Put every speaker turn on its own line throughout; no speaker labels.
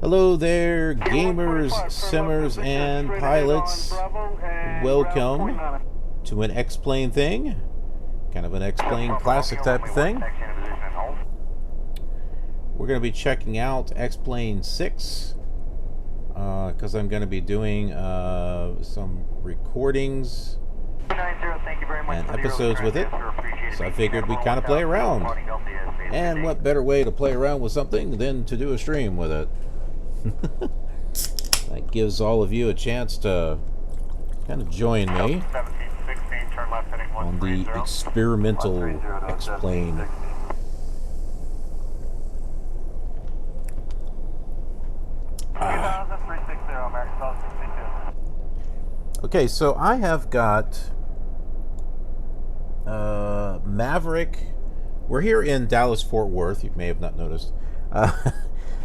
Hello there, gamers, simmers, and pilots. Welcome to an X-Plane thing. Kind of an X-Plane classic type of thing. We're going to be checking out X-Plane 6 because I'm going to be doing some recordings and episodes with it. So I figured we'd kind of play around. And what better way to play around with something than to do a stream with it? That gives all of you a chance to kind of join me on the experimental X-Plane. Okay, so I have got Maverick. We're here in Dallas, Fort Worth. You may have not noticed.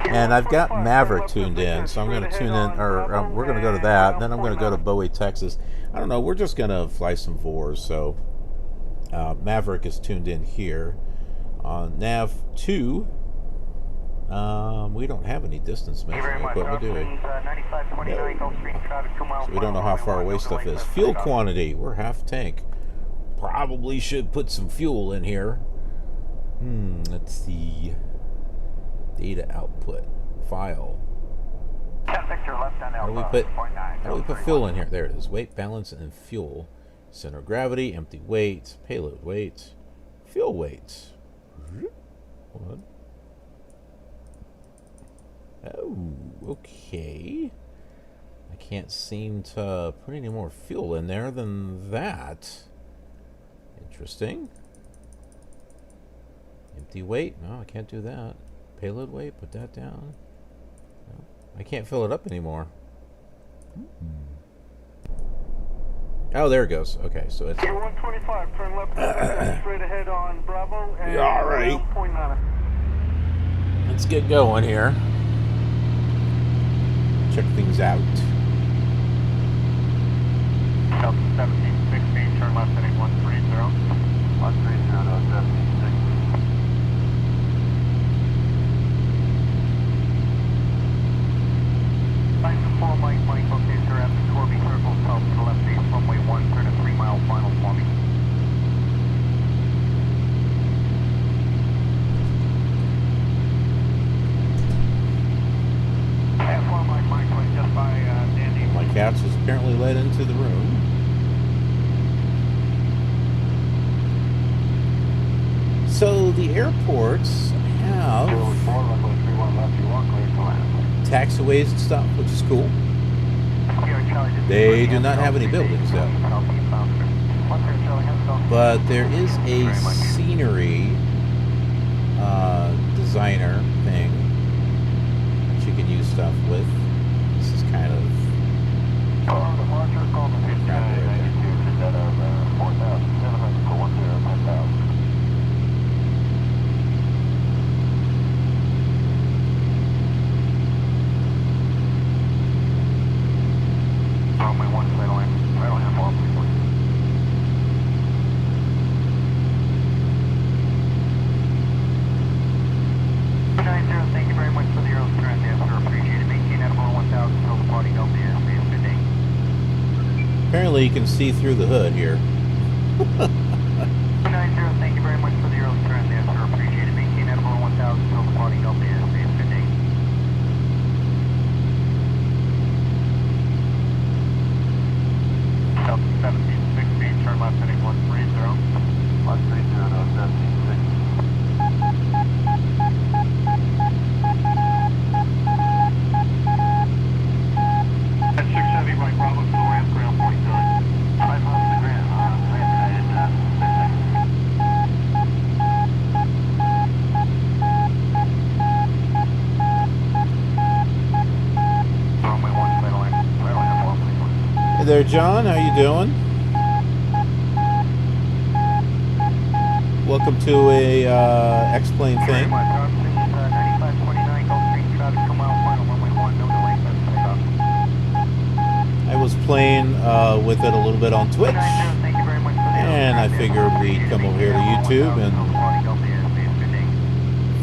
And I've got Maverick tuned in, so I'm going to tune in, or we're going to go to that. Then I'm going to go to Bowie, Texas. I don't know. We're just going to fly some VORs. So Maverick is tuned in here on Nav 2. We don't have any distance measuring equipment, do we? No. So we don't know how far away stuff is. Fuel quantity. We're half tank. Probably should put some fuel in here. Let's see. Data output file. How do we put fuel in here? There it is. Weight, balance, and fuel. Center of gravity, empty weight, payload weight, fuel weight. What? Oh, okay. I can't seem to put any more fuel in there than that. Interesting. Empty weight? No, I can't do that. Payload weight, put that down. No, I can't fill it up anymore. Oh, there it goes. Okay, so it's
125, turn left straight ahead on Bravo. And
all right. Let's get going here. Check things out.
Delta 1716, turn left heading 130. 130 to 1716. Nice and full, Mike, okay, sir, after Corby circles south to the left base, runway 1, turn a 3-mile final for me. F1, Mike, just by Dandy.
My cats was apparently led into the room. So the airports have taxiways and stuff, which is cool. They do not have any buildings though. But there is a scenery designer thing that you can use stuff with. This is kind of apparently you can see through the hood here.
90, thank you very much for the early turn there, sir. Appreciate it. Maintain at about 1,000 till the party Delta airspace. Good day. 1716, turn left heading 130. 130 to 1716. At 670 right, Bravo, to the ramp, ground 47. 5 miles to the ground, ramp United, 6 seconds. Runway 1, right on, please.
Hey there, John. How you doing? Welcome to a X-Plane thing. I was playing with it a little bit on Twitch, and I figured we'd come over here to YouTube and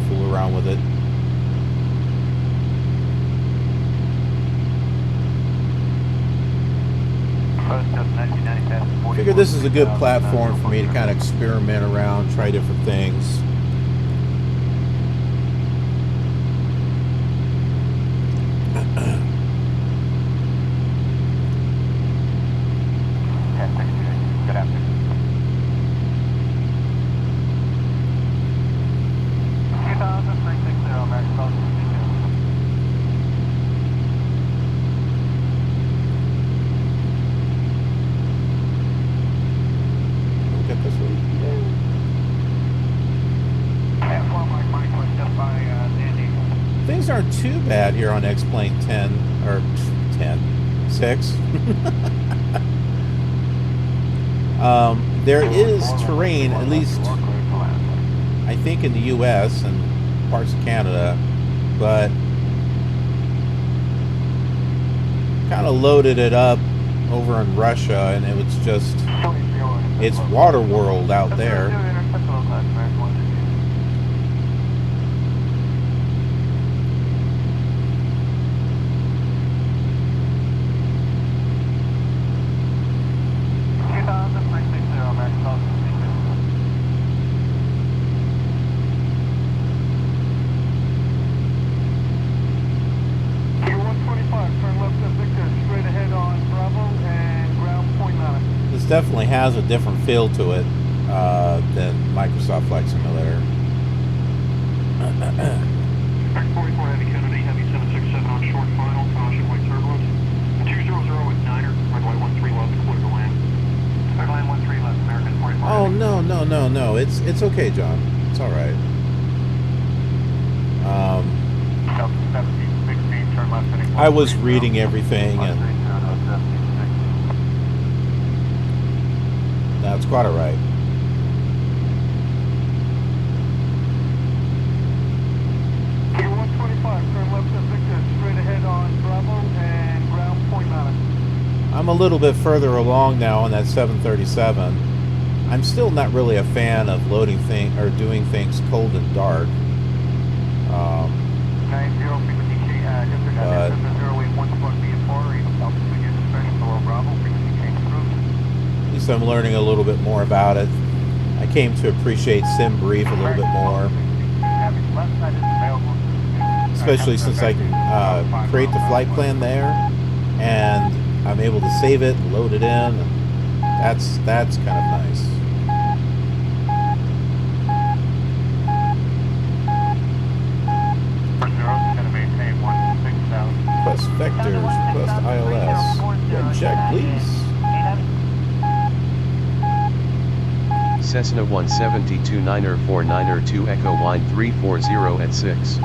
fool around with it. Figure this is a good platform for me to kind of experiment around, try different things.
Good afternoon. 2360, American Coast.
Look at this one. Things aren't too bad here on X-Plane 10, or 6. There is terrain, at least I think in the US and parts of Canada, but kind of loaded it up over in Russia, and it was just, it's water world out there. Definitely has a different feel to it than Microsoft Flight Simulator.
44 Heavy Kennedy, Heavy 767 on short final, caution white turbulence. 200 with Niner, runway 13 left, clear to land. Clear line 13 left, American 44.
Oh no! It's okay, John. It's all right.
17, 16, turn left heading.
I was reading everything and. That's quite all right.
Turn left at Victor, straight ahead on Bravo and ground point 9.
I'm a little bit further along now on that 737. I'm still not really a fan of loading things or doing things cold and dark.
90 frequency change,
but
081 BFR, altitude is special below Bravo, frequency change approved.
at least I'm learning a little bit more about it. I came to appreciate Sim Brief a little bit more, especially since I can create the flight plan there, and I'm able to save it and load it in, and that's kind of nice. Request vectors, request ILS. Red check, please.
Cessna 172 Niner 49er 2 Echo line 340 at 6.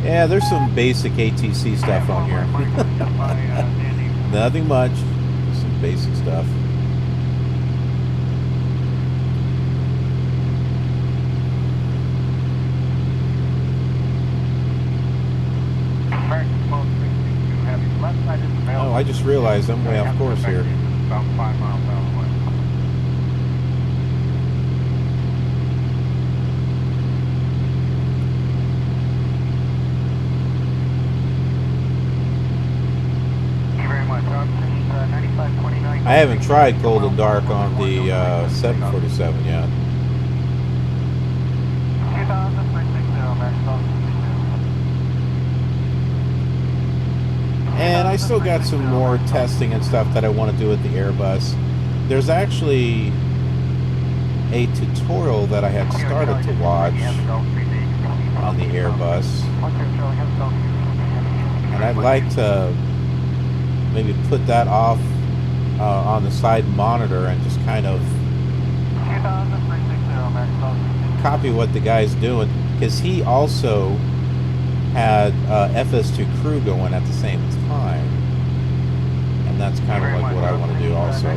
Yeah, there's some basic ATC stuff on here. Nothing much, just some basic stuff. Oh, I just realized I'm way off course here.
About 5 miles out of the way. Thank you very much. Options 9529.
I haven't tried cold and dark on the 747 yet.
200660, Mexico.
And I still got some more testing and stuff that I want to do with the Airbus. There's actually a tutorial that I had started to watch on the Airbus, and I'd like to maybe put that off on the side monitor and just kind of copy what the guy's doing, because he also had FS2 crew going at the same time, and that's kind of like what I want to do also.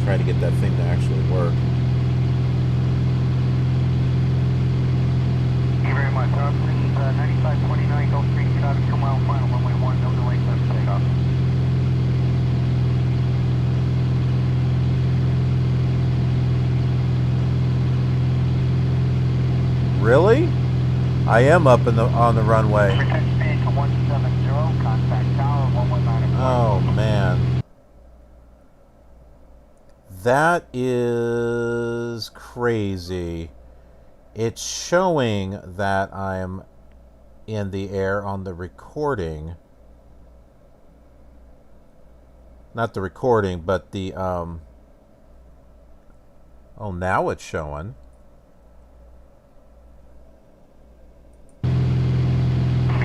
Try to get that thing to actually work.
Thank you very much. Options 9529, Gulf Stream traffic 2 mile final, runway 1, no delay, clear for takeoff.
Really? I am up on the runway.
Return speed to 170, contact tower 119.
Oh man. That is crazy. It's showing that I'm in the air on the recording. Not the recording, but the oh, now it's showing.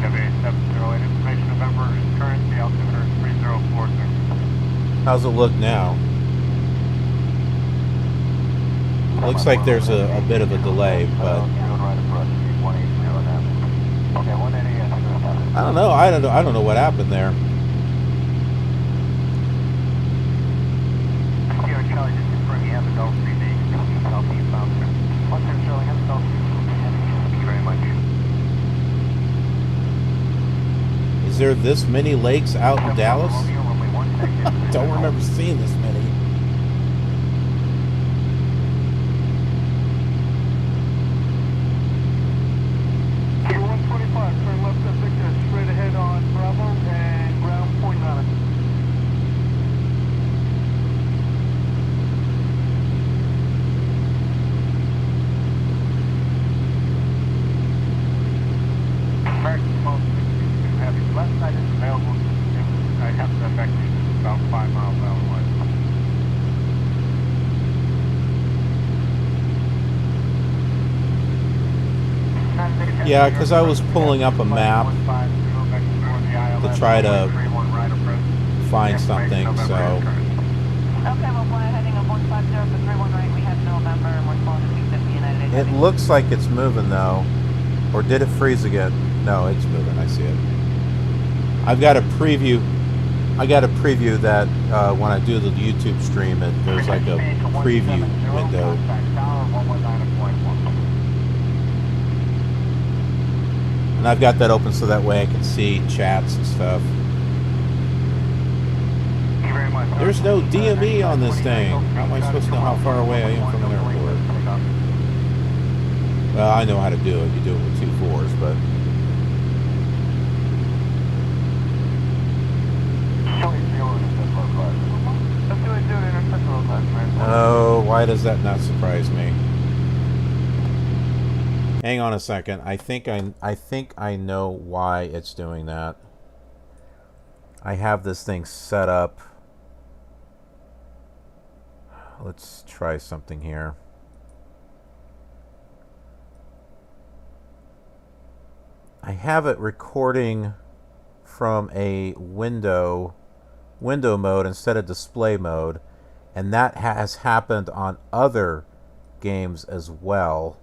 KDFW information November is current, the altimeter is 3040.
How's it look now? Looks like there's a bit of a delay, but I don't know. I don't know what happened there. Is there this many lakes out in Dallas? Don't remember seeing this many. Yeah, because I was pulling up a map to try to find something, so.
Okay, we'll fly heading of 150 for 31 right. We have November and we're calling 250 United.
It looks like it's moving though. Or did it freeze again? No, it's moving. I see it. I've got a preview. I got a preview that when I do the YouTube stream, there's like a preview window. And I've got that open so that way I can see chats and stuff. There's no DME on this thing. How am I supposed to know how far away I am from an airport? Well, I know how to do it. You do it with 2 4s, but... Oh, why does that not surprise me? Hang on a second. I think I know why it's doing that. I have this thing set up. Let's try something here. I have it recording from a window mode instead of display mode, and that has happened on other games as well.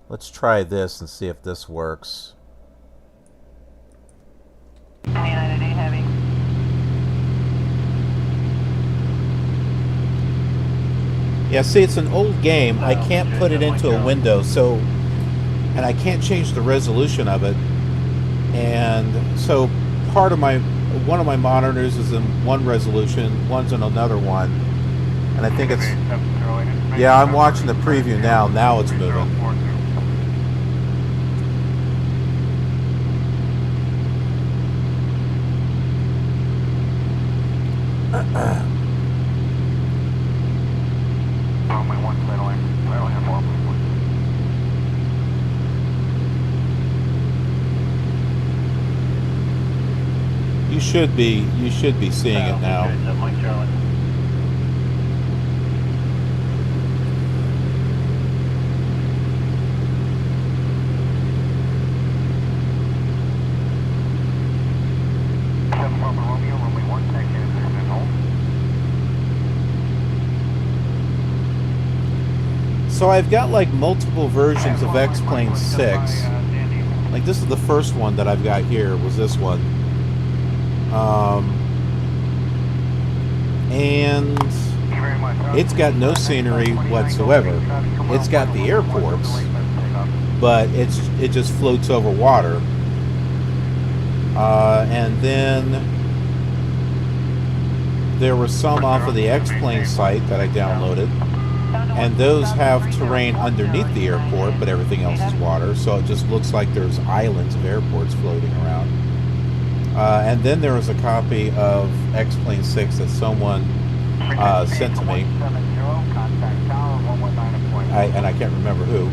Let's try this and see if this works.
United A Heavy.
Yeah, see, it's an old game. I can't put it into a window, so, and I can't change the resolution of it. And so one of my monitors is in one resolution, one's in another one. And I think it's, yeah, I'm watching the preview now. Now it's moving. You should be seeing it now. So I've got like multiple versions of X-Plane 6. Like this is the first one that I've got here, was this one. And it's got no scenery whatsoever. It's got the airports, but it just floats over water. And then there was some off of the X-Plane site that I downloaded, And those have terrain underneath the airport, but everything else is water, so it just looks like there's islands of airports floating around. And then there was a copy of X-Plane 6 that someone sent to me. And I can't remember who.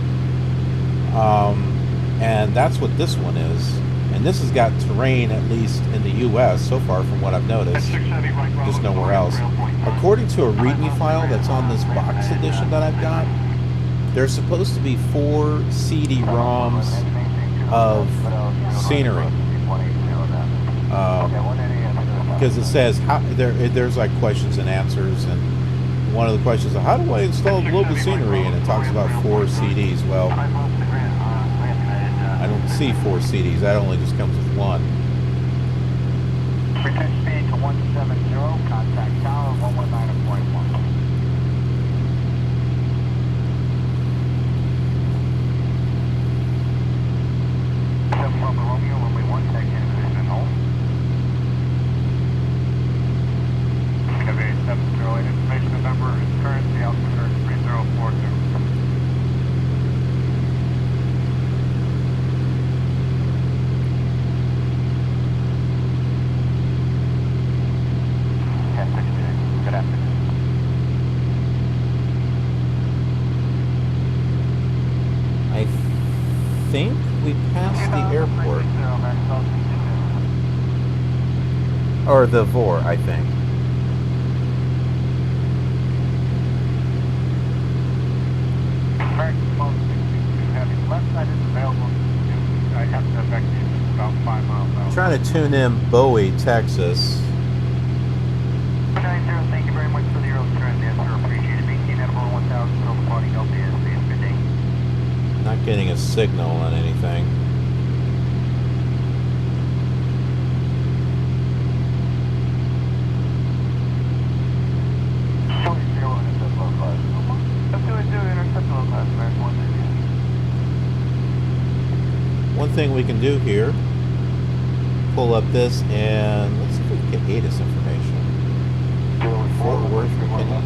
And that's what this one is. And this has got terrain, at least in the U.S. so far from what I've noticed. Just nowhere else. According to a README file that's on this box edition that I've got, there's supposed to be 4 CD-ROMs of scenery. Because it says, there's like questions and answers, and one of the questions is, how do I install global scenery? And it talks about 4 CDs. Well, I don't see 4 CDs. That only just comes with 1.
Return speed to 170, contact tower 119.1. From Romeo, runway 1, take in position and hold. KDFW 708, information November is currency, altimeter 3040. Good afternoon.
I think we passed the airport. Or the VOR, I think.
Left side is available. I have to affect you about 5 miles out.
Trying to tune in Bowie, Texas.
90, thank you very much for the early turn there, sir. Appreciate it. Maintain at about 1,000 over party Delta is good day.
Not getting a signal on anything. One thing we can do here, pull up this and let's see if we can get ATIS information. Fort Worth, Virginia.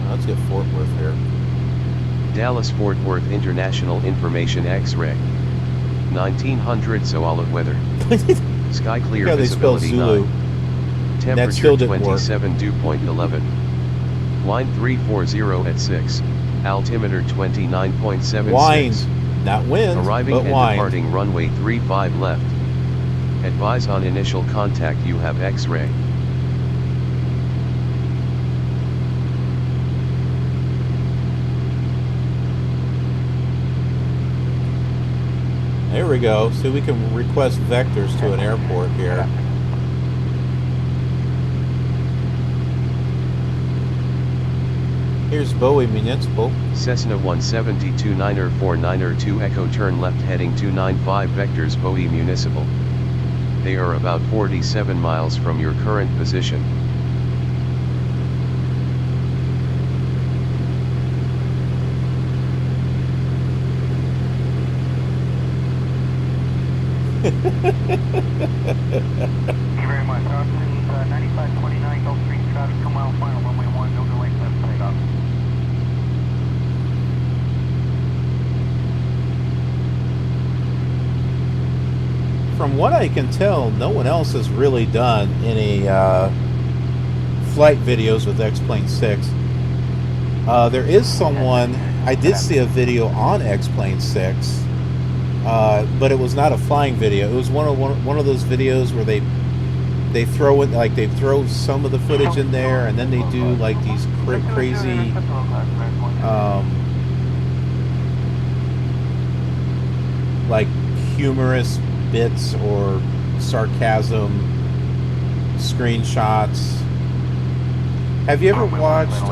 Let's get Fort Worth here.
Dallas Fort Worth International Information X-ray. 1900 so olive weather. Sky clear,
Yeah, they spelled
visibility
Zulu.
9.
That
Temperature
still didn't work.
27 dew point 11. Wind 340 at 6. Altimeter 29.76.
Wind, not wind,
Arriving
but
and
wind.
departing runway 35 left. Advise on initial contact you have X-ray.
There we go. So we can request vectors to an airport here. Here's Bowie Municipal.
Cessna 172 49 2 Echo turn left heading 295 vectors Bowie Municipal. They are about 47 miles from your current position.
Thank you very much. Austin 9529 Gulf Street traffic 2 mile final, runway 1, no delay, left takeoff.
From what I can tell, no one else has really done any flight videos with X-Plane 6. There is someone, I did see a video on X-Plane 6, but it was not a flying video. It was one of those videos where they throw it, like they throw some of the footage in there, and then they do like these crazy like humorous bits or sarcasm screenshots. Have you ever watched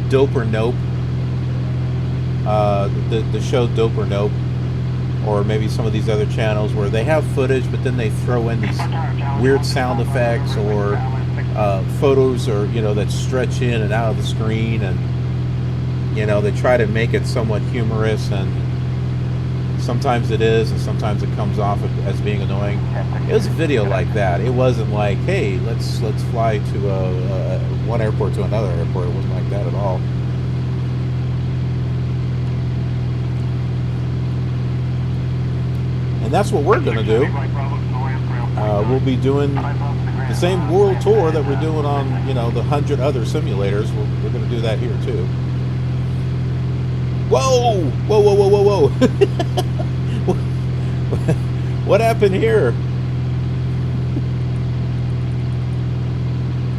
Dope or Nope? The show Dope or Nope, or maybe some of these other channels where they have footage, but then they throw in these weird sound effects or photos, or that stretch in and out of the screen, and they try to make it somewhat humorous and Sometimes it is, and sometimes it comes off as being annoying. It was a video like that. It wasn't like, hey, let's fly to one airport to another airport. It wasn't like that at all. And that's what we're going to do. We'll be doing the same world tour that we're doing on, you know, the 100 other simulators. We're going to do that here too. Whoa! Whoa, whoa, whoa, whoa, whoa! What happened here?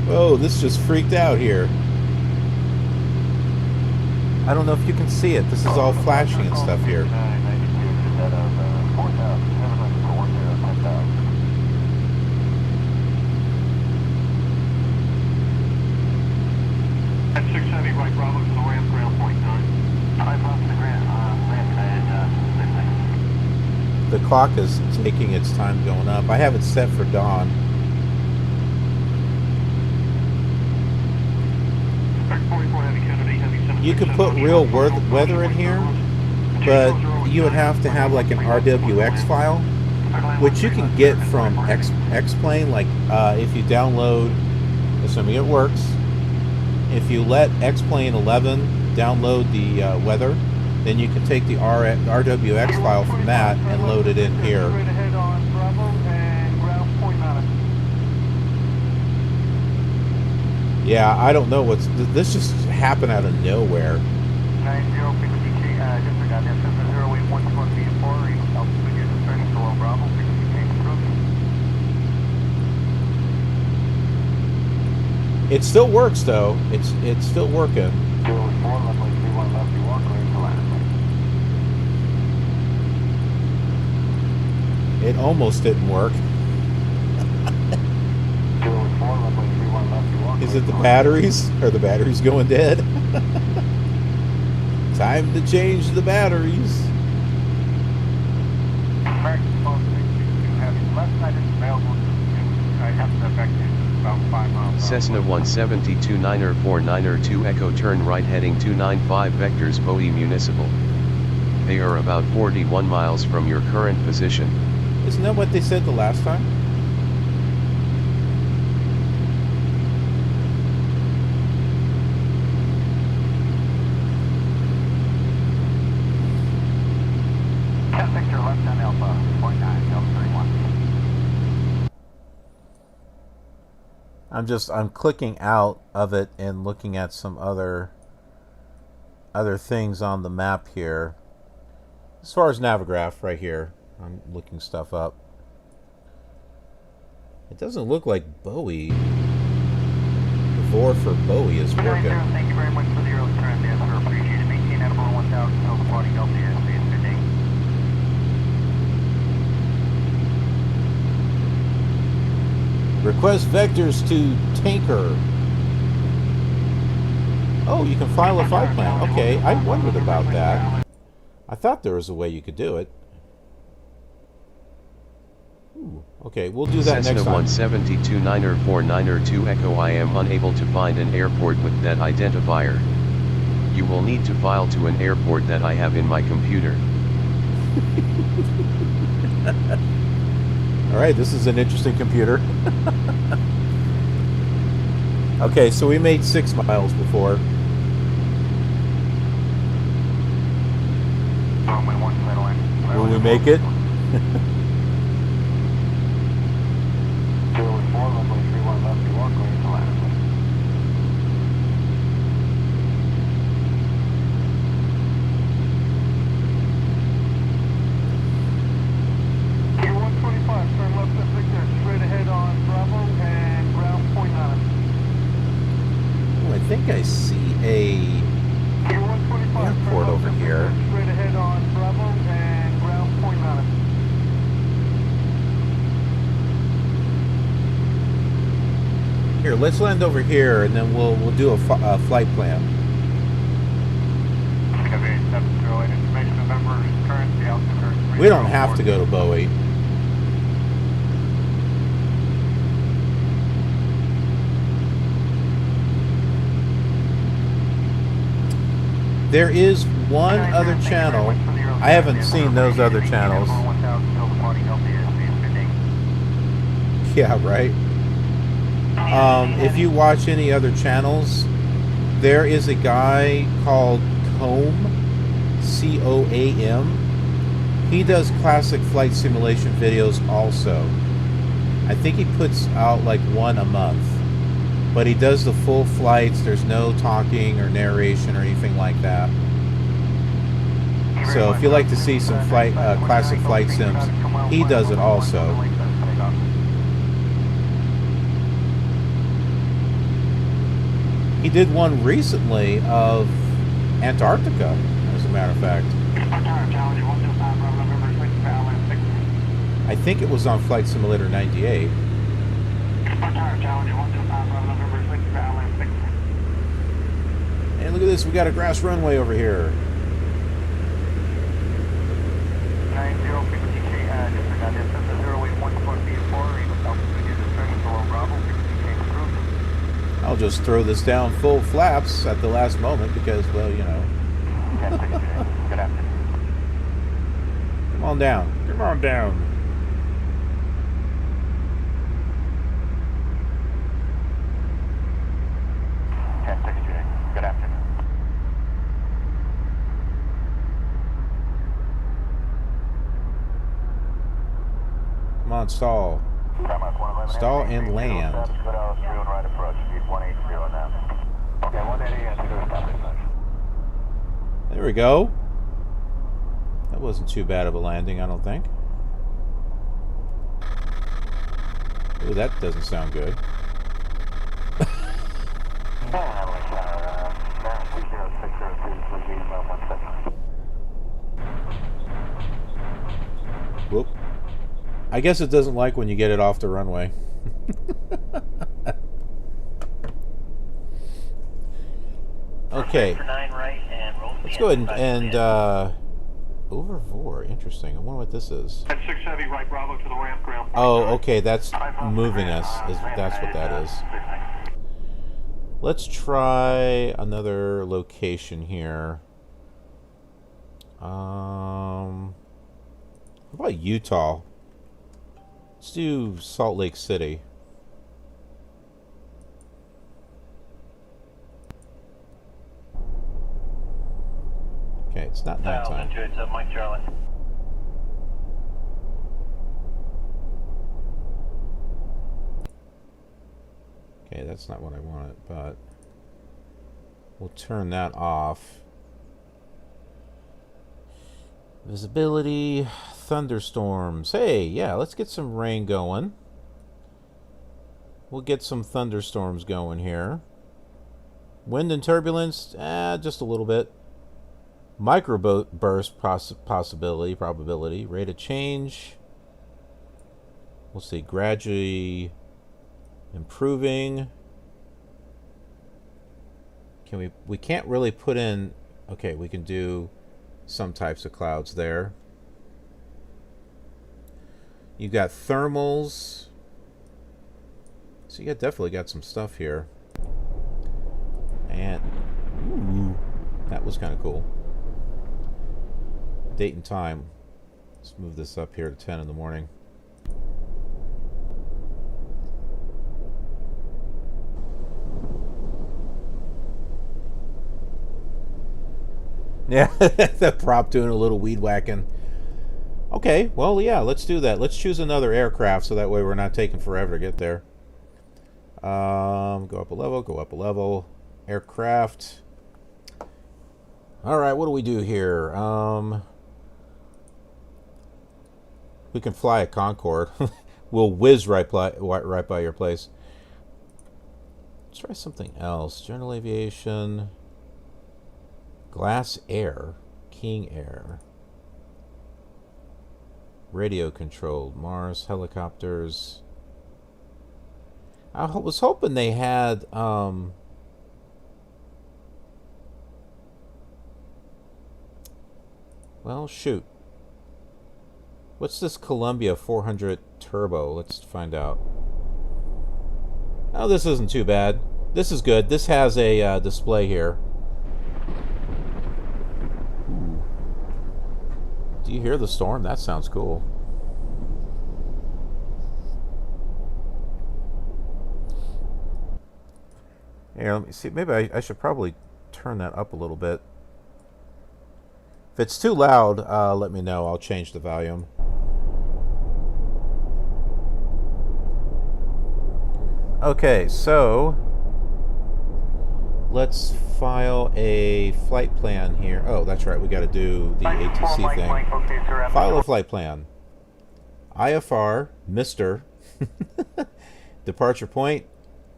Whoa, this just freaked out here. I don't know if you can see it. This is all flashing and stuff here. The clock is taking its time going up. I have it set for dawn. You could put real weather in here, but you would have to have like an RWX file, which you can get from X-Plane. Like if you download, assuming it works, if you let X-Plane 11 download the weather, then you can take the RWX file from that and load it in here. Yeah, I don't know what's... This just happened out of nowhere. It still works though. It's still working. It almost didn't work. Is it the batteries? Are the batteries going dead? Time to change the batteries.
Cessna 172 9er 2 Echo turn right heading 295 vectors Bowie Municipal. They are about 41 miles from your current position.
Isn't that what they said the last time? I'm clicking out of it and looking at some other things on the map here. As far as Navigraph right here, I'm looking stuff up. It doesn't look like Bowie. The VOR for Bowie is working.
Thank you very much for the early turn there, sir. Appreciate it. Maintain at about 1,000 until the party Delta is good day.
Request vectors to tanker. Oh, you can file a flight plan. Okay, I wondered about that. I thought there was a way you could do it. Ooh, okay, we'll do that
Cessna
next time.
172 9er 2 Echo. I am unable to find an airport with that identifier. You will need to file to an airport that I have in my computer.
Alright, this is an interesting computer. Okay, so we made 6 miles before. Will we make it? I think I see a airport over here.
Straight ahead on Bravo and ground point on it.
Here, let's land over here, and then we'll do a flight plan. We don't have to go to Bowie. There is one other channel I haven't seen those other channels. Yeah, right. If you watch any other channels, there is a guy called Coam, C-O-A-M. He does classic flight simulation videos also. I think he puts out like one a month. But he does the full flights. There's no talking or narration or anything like that. So if you like to see some classic flight sims, he does it also. He did one recently of Antarctica, as a matter of fact. I think it was on Flight Simulator 98. And look at this, we got a grass runway over here. I'll just throw this down full flaps at the last moment because, well, you know.
Good afternoon.
Come on down. Come on down.
Good afternoon.
Come on, stall. Stall and land. There we go. That wasn't too bad of a landing, I don't think. Ooh, that doesn't sound good. Whoop. I guess it doesn't like when you get it off the runway. Okay. Let's go ahead and over 4. Interesting. I wonder what this is.
6 Heavy, right Bravo to the ramp, ground.
Oh, okay. That's moving us. That's what that is. Let's try another location here. How about Utah? Let's do Salt Lake City. Okay, it's not nighttime.
Mike Charlie.
Okay, that's not what I wanted, but we'll turn that off. Visibility, thunderstorms. Hey, yeah, let's get some rain going. We'll get some thunderstorms going here. Wind and turbulence, just a little bit. Microburst probability. Rate of change. We'll see, gradually improving. We can't really put in, okay, we can do some types of clouds there. You've got thermals. So you definitely got some stuff here. And ooh, that was kind of cool. Date and time. Let's move this up here to 10 in the morning. Yeah, the prop doing a little weed whacking. Okay, well, yeah, let's do that. Let's choose another aircraft so that way we're not taking forever to get there. Go up a level, go up a level. Aircraft. All right, what do we do here? We can fly a Concorde. We'll whiz right by your place. Let's try something else. General aviation. Glass Air. King Air. Radio controlled. Mars helicopters. I was hoping they had well, shoot. What's this Columbia 400 Turbo? Let's find out. Oh, this isn't too bad. This is good. This has a display here. Ooh. Do you hear the storm? That sounds cool. Here, let me see. Maybe I should probably turn that up a little bit. If it's too loud, let me know. I'll change the volume. Okay, so let's file a flight plan here. Oh, that's right. We got to do the ATC thing. File a flight plan. IFR, Mr. Departure point,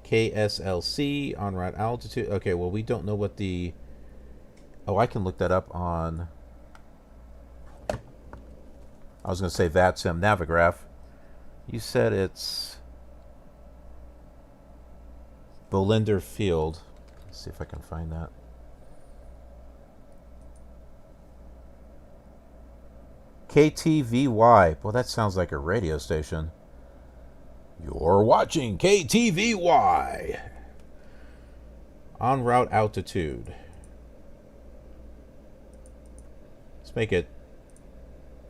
KSLC, en route altitude. Okay, well, we don't know what the... Oh, I can look that up on... I was going to say VATSIM, Navigraph. You said it's... Bolinder Field. Let's see if I can find that. KTVY. Well, that sounds like a radio station. You're watching KTVY. En route altitude. Let's make it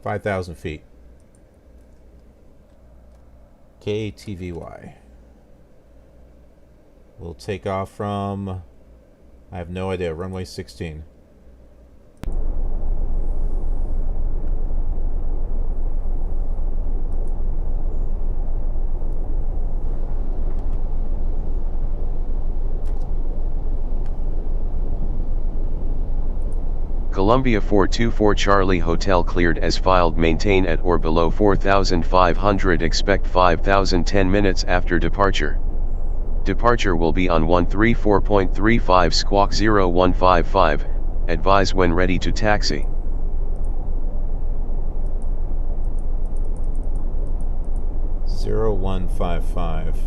5,000 feet. KTVY. We'll take off from, I have no idea, runway 16.
Columbia 424 Charlie Hotel cleared as filed, maintain at or below 4,500, expect 5,010 minutes after departure. Departure will be on 134.35 squawk 0155, advise when ready to taxi.
Zero 0155.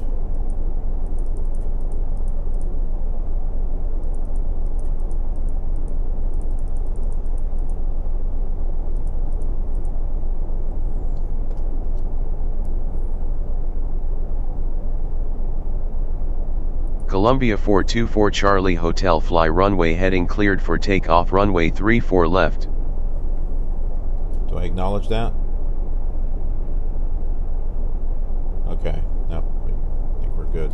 Columbia 424 Charlie Hotel fly runway heading cleared for takeoff, runway 34 left.
Do I acknowledge that? Okay, no, I think we're good.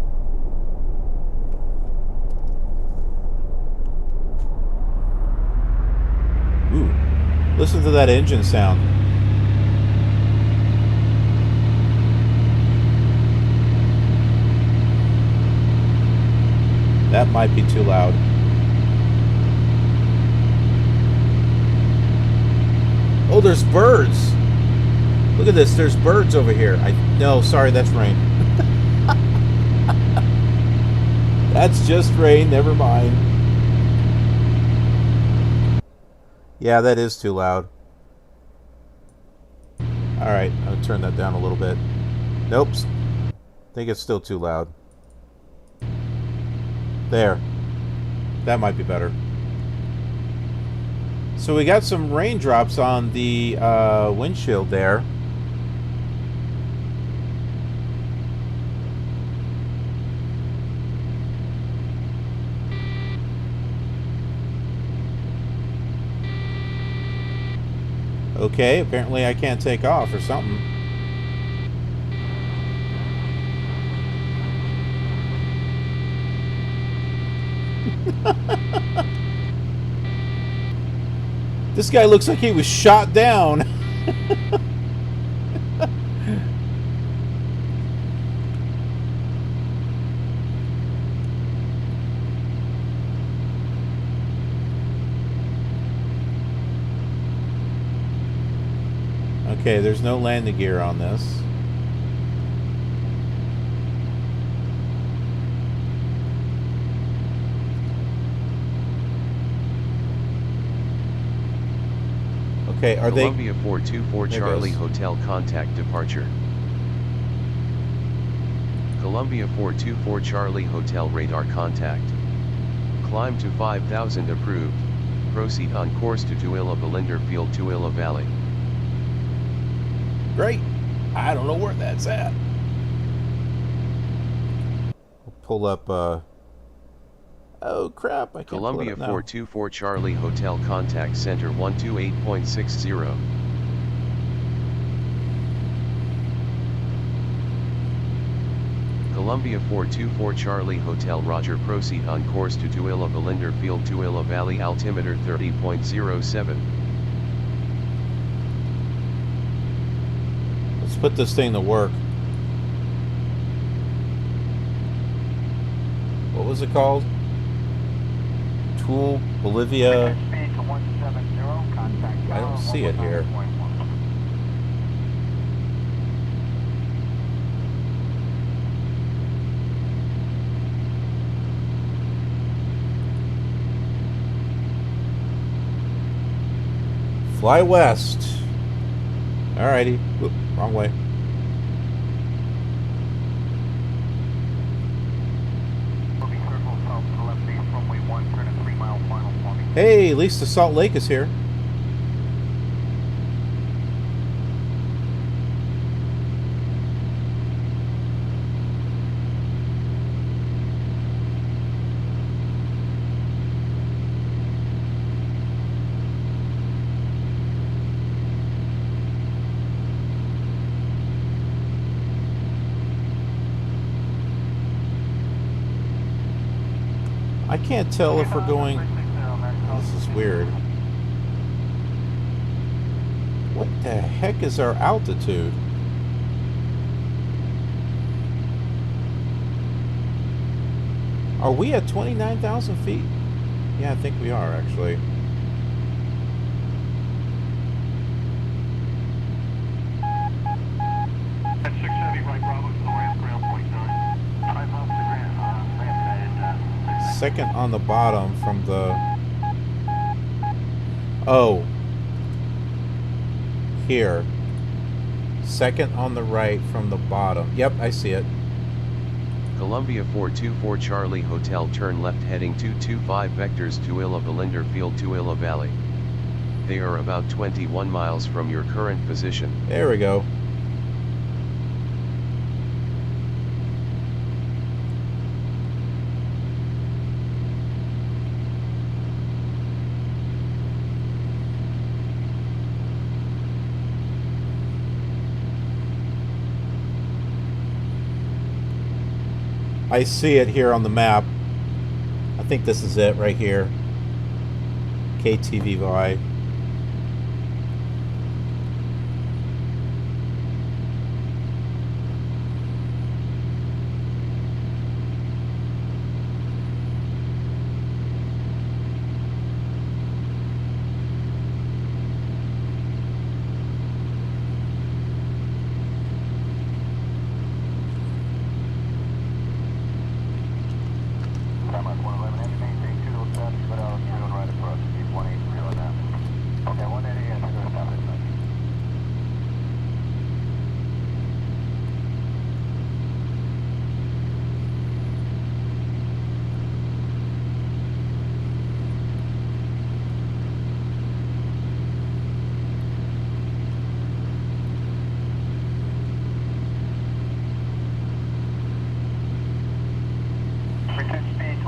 Ooh, listen to that engine sound. That might be too loud. Oh, there's birds. Look at this. There's birds over here. No, sorry, that's rain. That's just rain. Never mind. Yeah, that is too loud. All right, I'll turn that down a little bit. Nope. I think it's still too loud. There. That might be better. So we got some raindrops on the windshield there. Okay, apparently I can't take off or something. This guy looks like he was shot down. Okay, there's no landing gear on this. Okay, are they...
Columbia 424 Charlie Hotel contact departure. Columbia 424 Charlie Hotel radar contact. Climb to 5,000 approved. Proceed on course to Tooele Bolinder Field, Tooele Valley.
Great. I don't know where that's at. We'll pull up, oh crap, I can't
Columbia
pull it up now.
424 Charlie Hotel contact center 128.60. Columbia 424 Charlie Hotel Roger, proceed on course to Tooele Balinder Field, Tooele Valley, altimeter 30.07.
Let's put this thing to work. What was it called? Tool, Bolivia.
Speed to 170, contact.
I don't see it here. Fly west. Alrighty. Whoop, wrong way. Hey, at least the Salt Lake is here. I can't tell if we're going... This is weird. What the heck is our altitude? Are we at 29,000 feet? Yeah, I think we are, actually.
At 6 heavy, right Bravo to the ramp, ground point 9. 5 miles to ramp, ramp
Second on the bottom from the... Oh. Here. Second on the right from the bottom. Yep, I see it.
Columbia 424 Charlie Hotel, turn left heading 225 vectors Tooele Balinder Field, Tooele Valley. They are about 21 miles from your current position.
There we go. I see it here on the map. I think this is it right here. KTVY.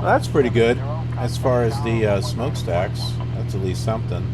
Well, that's pretty good as far as the smokestacks. That's at least something.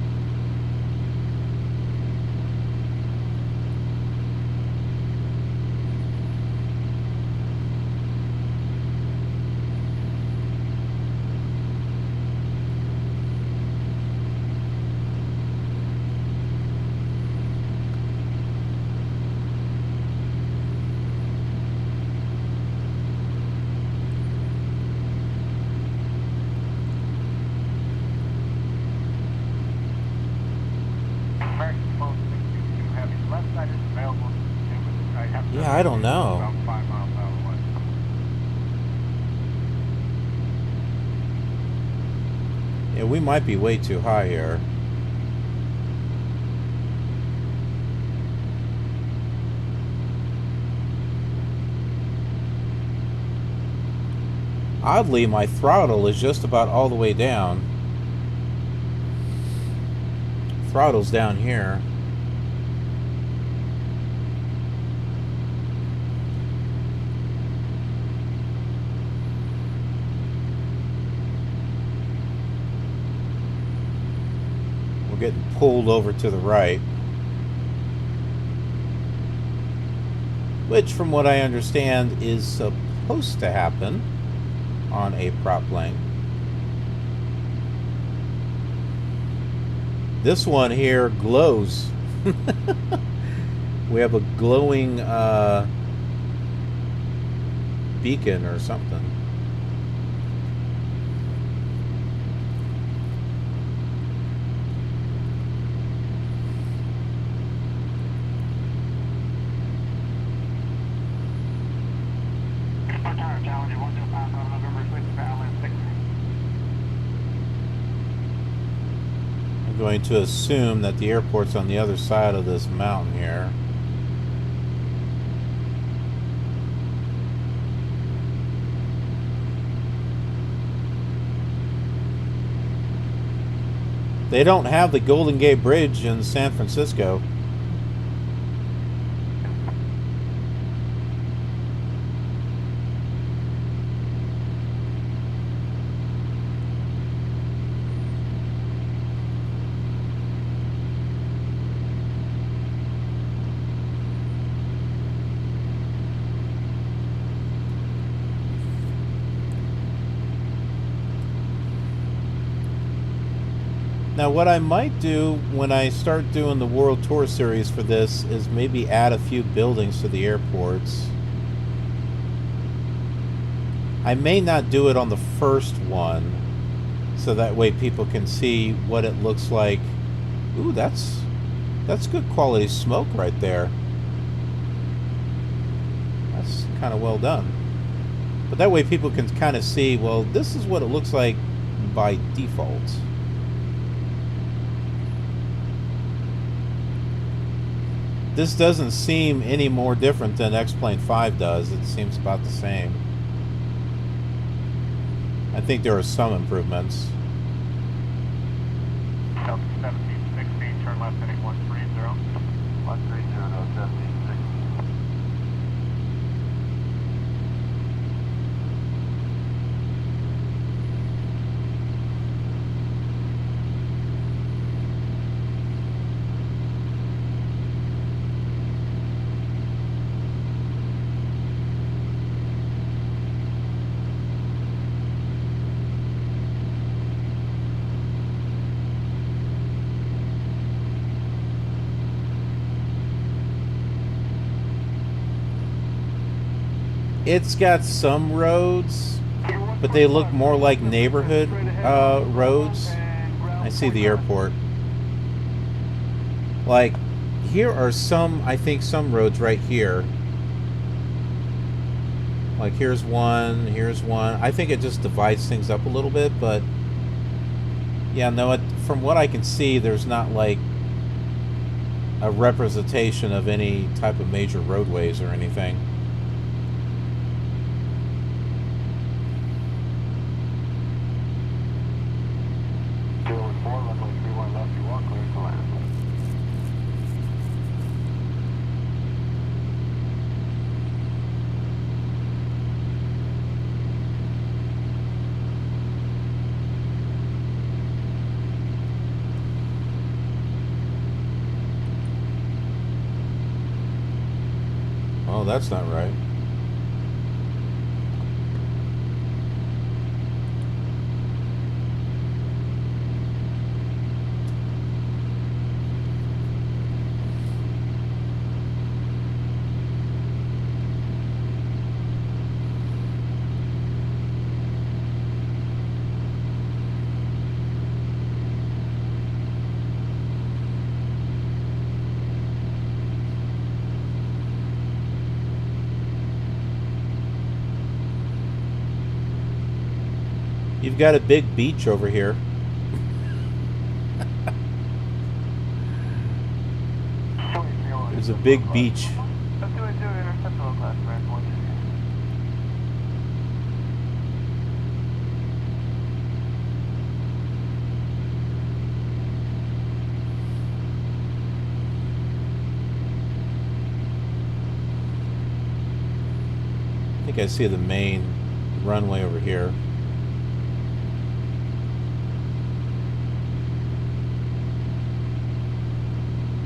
Yeah, I don't know. Yeah, we might be way too high here. Oddly, my throttle is just about all the way down. Throttle's down here. We're getting pulled over to the right. Which, from what I understand, is supposed to happen on a prop plane. This one here glows. We have a glowing beacon or something. I'm going to assume that the airport's on the other side of this mountain here. They don't have the Golden Gate Bridge in San Francisco. Now what I might do when I start doing the World Tour series for this is maybe add a few buildings to the airports. I may not do it on the first one, so that way people can see what it looks like. Ooh, that's good quality smoke right there. That's kind of well done. But that way people can kind of see, well, this is what it looks like by default. This doesn't seem any more different than X-Plane 5 does. It seems about the same. I think there are some improvements.
Delta 1716, turn left heading 130. 130 to 1716.
It's got some roads, but they look more like neighborhood roads. I see the airport. Like, here are some, I think, some roads right here. Like, here's one, here's one. I think it just divides things up a little bit, but yeah, no, from what I can see, there's not like a representation of any type of major roadways or anything. Oh, that's not right. You've got a big beach over here. There's a big beach.
Let's do it, intercept the low class, Brad. 1.
I think I see the main runway over here.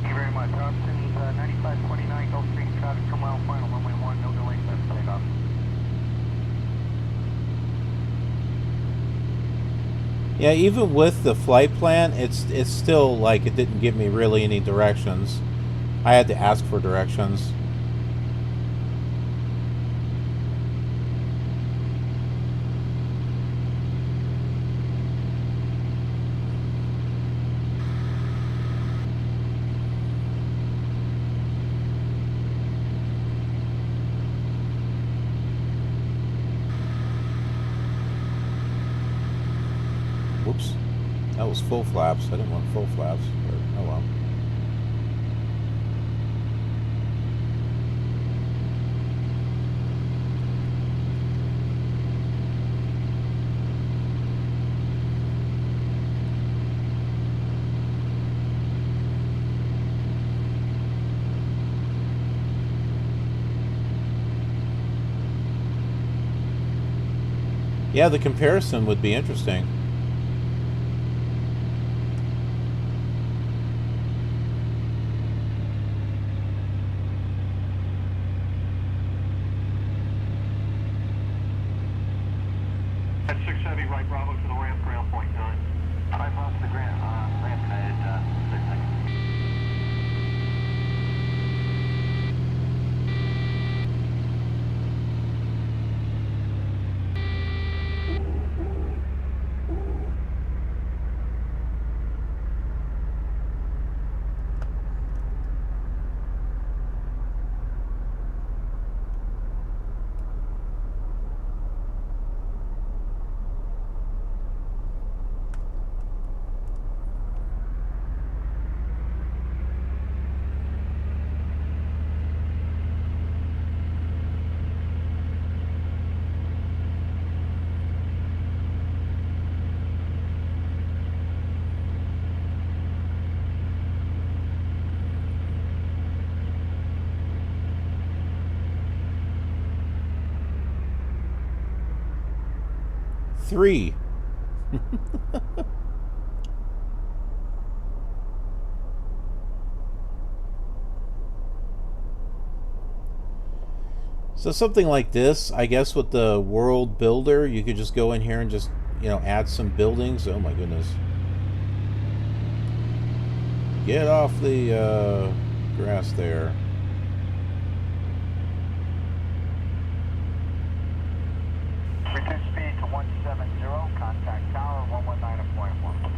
Thank you very much. Options 9529 Gulf Street traffic for mile final, runway 1, no delay, set takeoff.
Yeah, even with the flight plan, it's still like it didn't give me really any directions. I had to ask for directions. Whoops. That was full flaps. I didn't want full flaps, but oh well. Yeah, the comparison would be interesting.
At 6 Heavy, right Bravo to the ramp, ground point 9. Right Bravo to the ramp headed 6 Heavy.
Three. So something like this, I guess with the world builder, you could just go in here and just, add some buildings. Oh my goodness. Get off the grass there.
Reduce speed to 170, contact tower 119.1.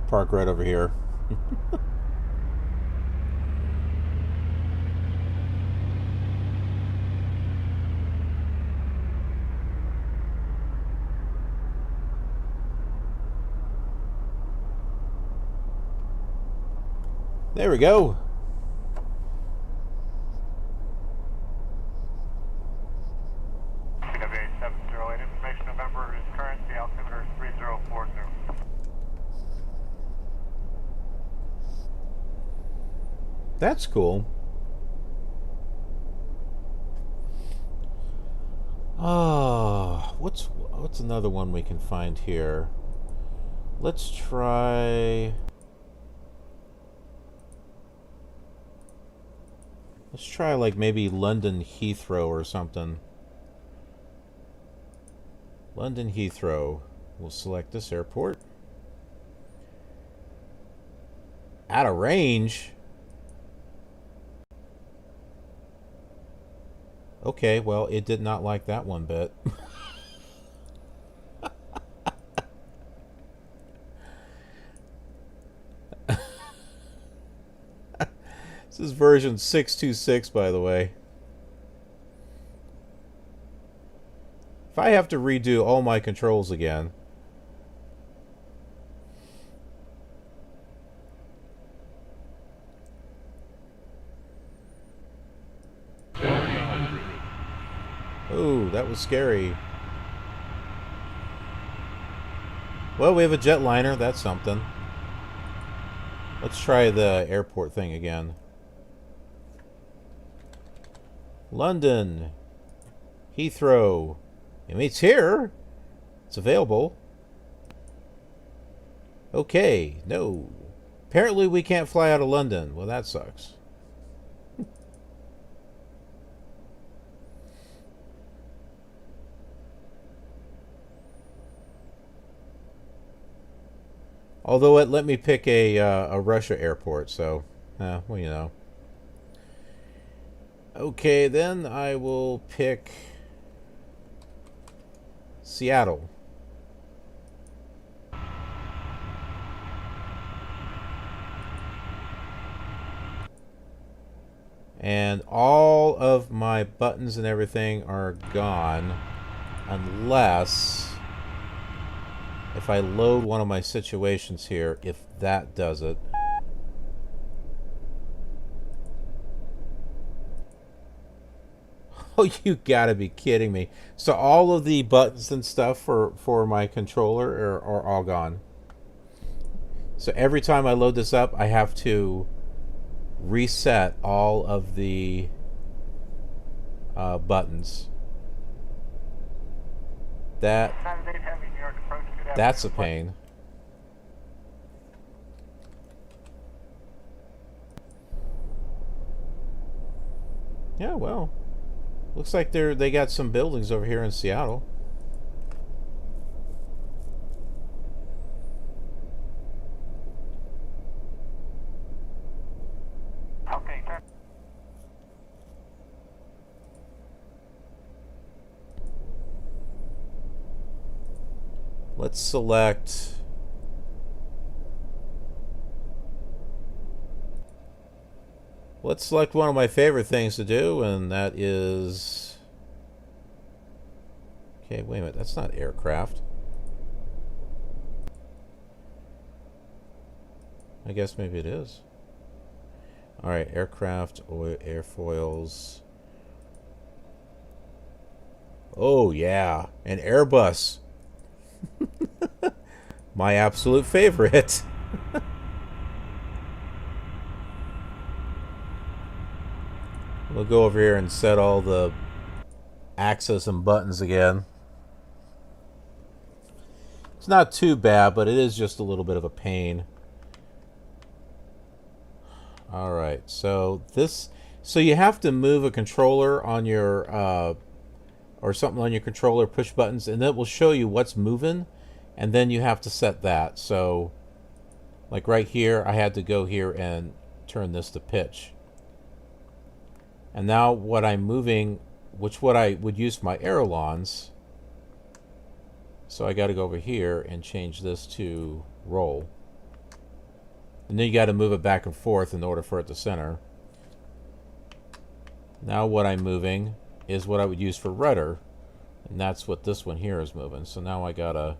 Park right over here. There we go.
KDFW 708, information November is current, the altimeter is 3040.
That's cool. Oh, what's another one we can find here? Let's try like maybe London Heathrow or something. London Heathrow. We'll select this airport. Out of range. Okay, well, it did not like that one bit. This is version 626, by the way. If I have to redo all my controls again. Ooh, that was scary. Well, we have a jetliner. That's something. Let's try the airport thing again. London. Heathrow. I mean, it's here. It's available. Okay. No. Apparently we can't fly out of London. Well, that sucks. Although it let me pick a Russia airport, so, well, you know. Okay, then I will pick Seattle. And all of my buttons and everything are gone, unless if I load one of my situations here, if that does it. Oh, you gotta be kidding me. So all of the buttons and stuff for my controller are all gone. So every time I load this up, I have to reset all of the buttons. That's a pain. Yeah, well, looks like they got some buildings over here in Seattle.
Okay, sir.
Let's select. Let's select one of my favorite things to do, and that is... Okay, wait a minute. That's not aircraft. I guess maybe it is. Alright, aircraft, or airfoils. Oh, yeah. An Airbus. My absolute favorite. We'll go over here and set all the axes and buttons again. It's not too bad, but it is just a little bit of a pain. Alright, so this... So you have to move a controller on your... or something on your controller, push buttons, and it will show you what's moving, and then you have to set that. So, like right here, I had to go here and turn this to pitch. And now what I'm moving, what I would use for my ailerons, so I got to go over here and change this to roll. And then you got to move it back and forth in order for it to center. Now what I'm moving is what I would use for rudder, and that's what this one here is moving. So now I gotta,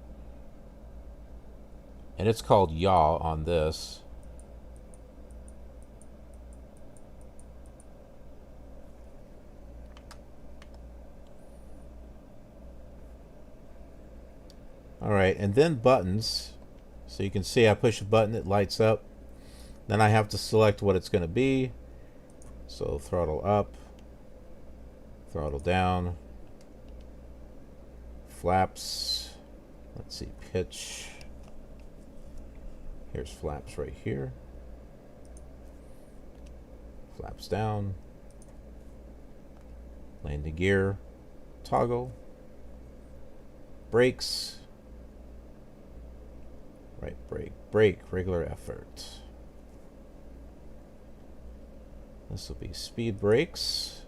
and it's called yaw on this. Alright, and then buttons. So you can see I push a button, it lights up. Then I have to select what it's going to be. So throttle up, throttle down, flaps, let's see, pitch. Here's flaps right here. Flaps down, landing gear, toggle, brakes. Right brake, brake, regular effort. This will be speed brakes.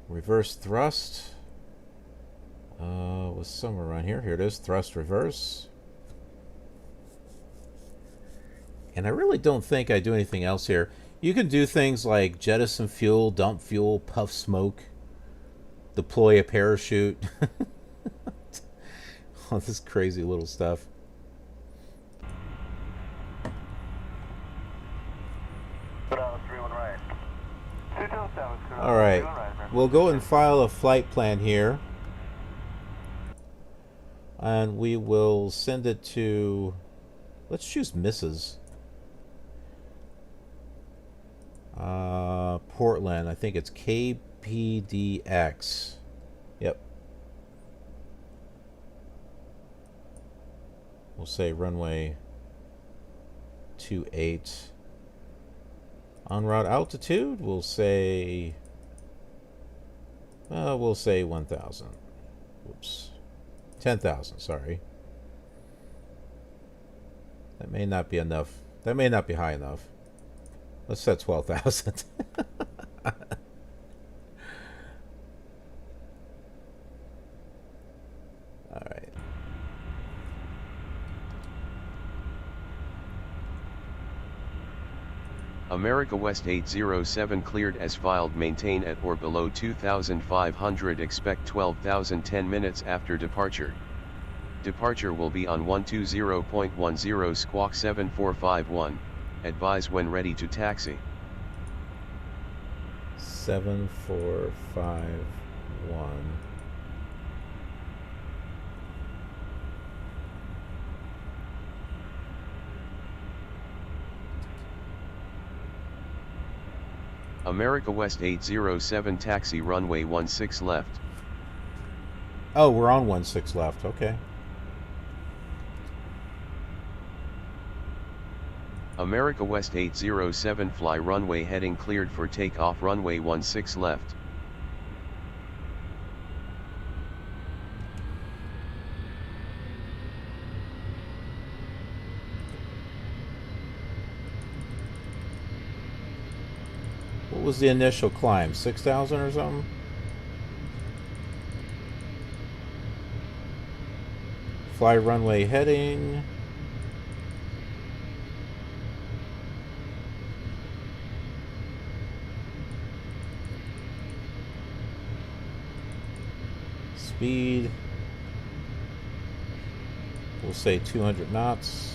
Reverse thrust. Was somewhere around here. Here it is, thrust reverse. And I really don't think I do anything else here. You can do things like jettison fuel, dump fuel, puff smoke, deploy a parachute. All this crazy little stuff. All right, we'll go and file a flight plan here, and we will send it to, let's choose Mrs. Portland. I think it's KPDX. Yep. We'll say runway 28. En route altitude, we'll say 1,000. Whoops. 10,000, sorry. That may not be enough. That may not be high enough. Let's set 12,000. All right.
America West 807 cleared as filed, maintain at or below 2,500, expect 12,010 minutes after departure. Departure will be on 120.10 squawk 7451, advise when ready to taxi.
7451.
America West 807 taxi runway 16 left.
Oh, we're on 16 left. Okay.
America West 807 fly runway heading cleared for takeoff, runway 16 left.
What was the initial climb? 6,000 or something? Fly runway heading. Speed. We'll say 200 knots.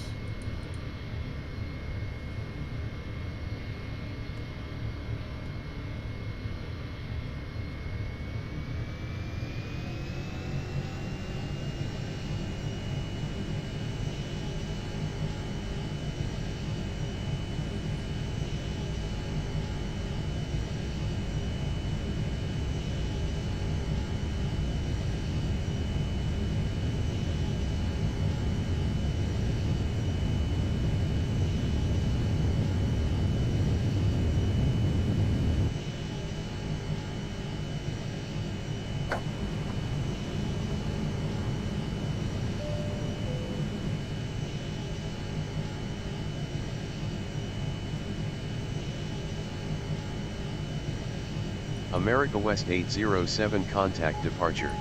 America West 807 contact departure.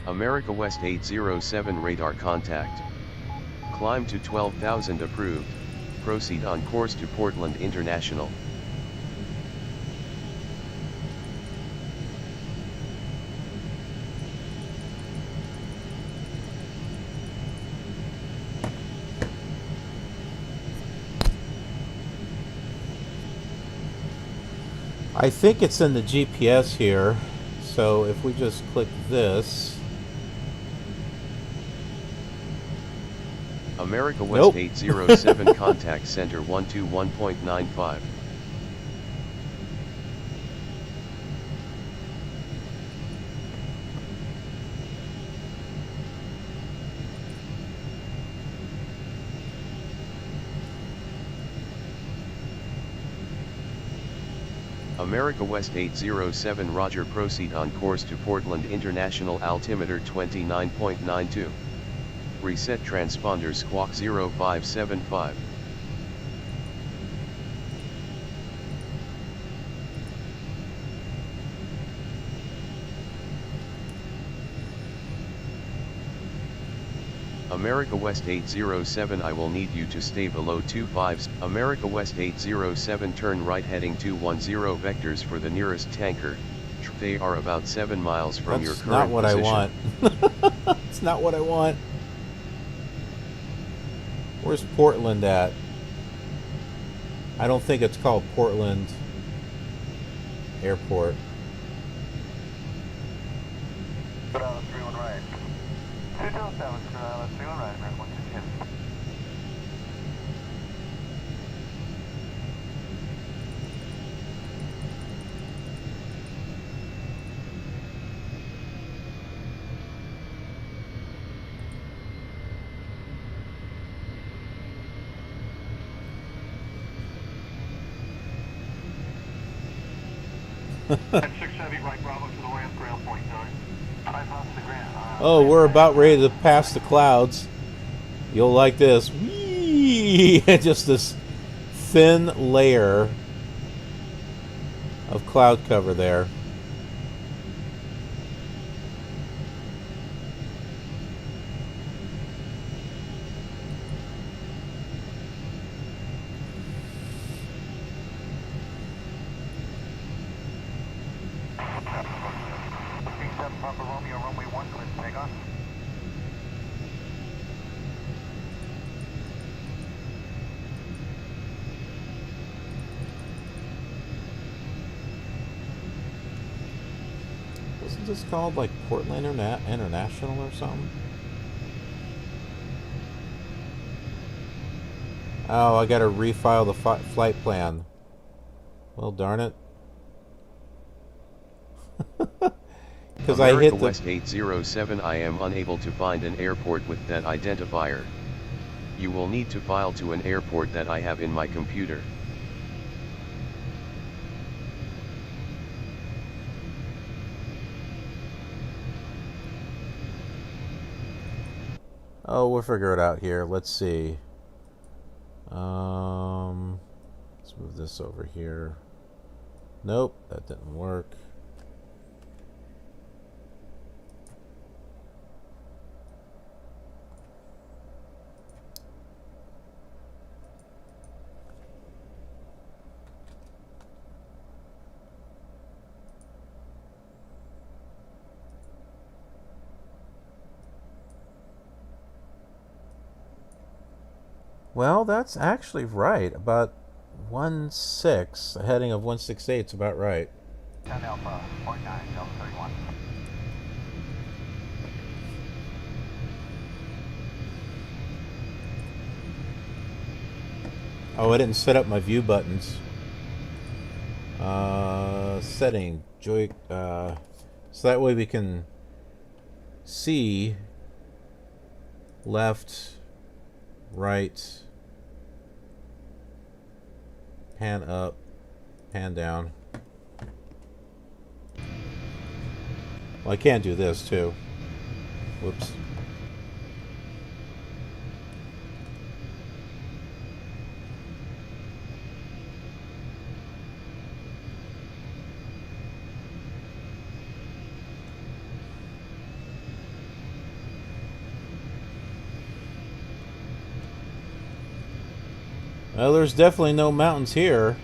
America West 807 radar contact. Climb to 12,000 approved, proceed on course to Portland International.
I think it's in the GPS here, so if we just click this.
America West
Nope.
807 contact center 121.95. America West 807 roger, proceed on course to Portland International, altimeter 29.92. Reset transponder squawk 0575. America West 807, I will need you to stay below 25. America West 807, turn right heading 210 vectors for the nearest tanker. They are about 7 miles from your
That's
current
not what
position.
I want. It's not what I want. Where's Portland at? I don't think it's called Portland Airport.
Corrales 31 right. 207 Corrales 31 right, American 160. At 6 heavy right Bravo to the ramp, ground point 9. 5 knots to ground.
Oh, we're about ready to pass the clouds. You'll like this. Whee! Just this thin layer of cloud cover there.
Papa Romeo, runway 1, clear for takeoff.
Wasn't this called like Portland International or something? Oh, I gotta refile the flight plan. Well, darn it. Because I hit the
West 807. I am unable to find an airport with that identifier. You will need to file to an airport that I have in my computer.
Oh, we'll figure it out here. Let's see. Let's move this over here. Nope, that didn't work. Well, that's actually right. About 1.6, a heading of 168 is about right.
10 Alpha, 0.9, Delta 31.
Oh, I didn't set up my view buttons. Setting, joy, so that way we can see left, right, pan up, pan down. Well, I can't do this too. Whoops. Well, there's definitely no mountains here.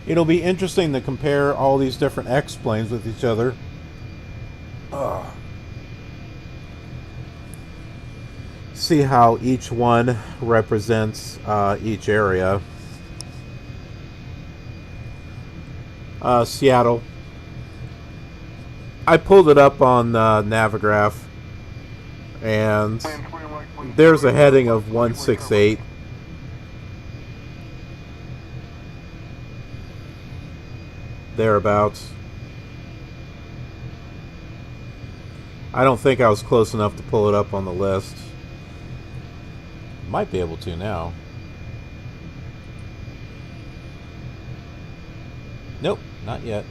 It'll be interesting to compare all these different X-planes with each other. See how each one represents each area. Seattle. I pulled it up on Navigraph, and there's a heading of 168. Thereabouts. I don't think I was close enough to pull it up on the list. Might be able to now. Nope, not yet.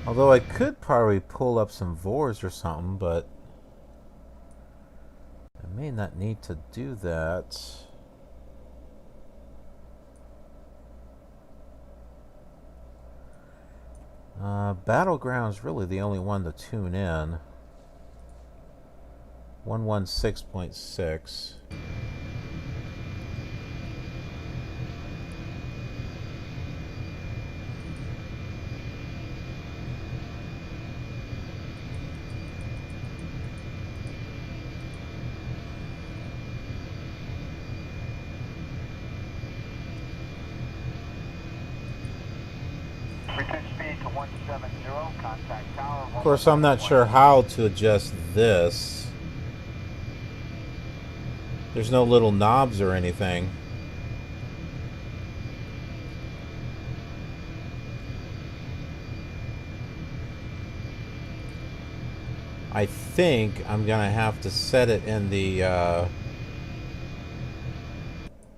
Although I could probably pull up some VORs or something, but I may not need to do that. Battleground's really the only one to tune in. 116.6. Of course, I'm not sure how to adjust this. There's no little knobs or anything. I think I'm gonna have to set it in the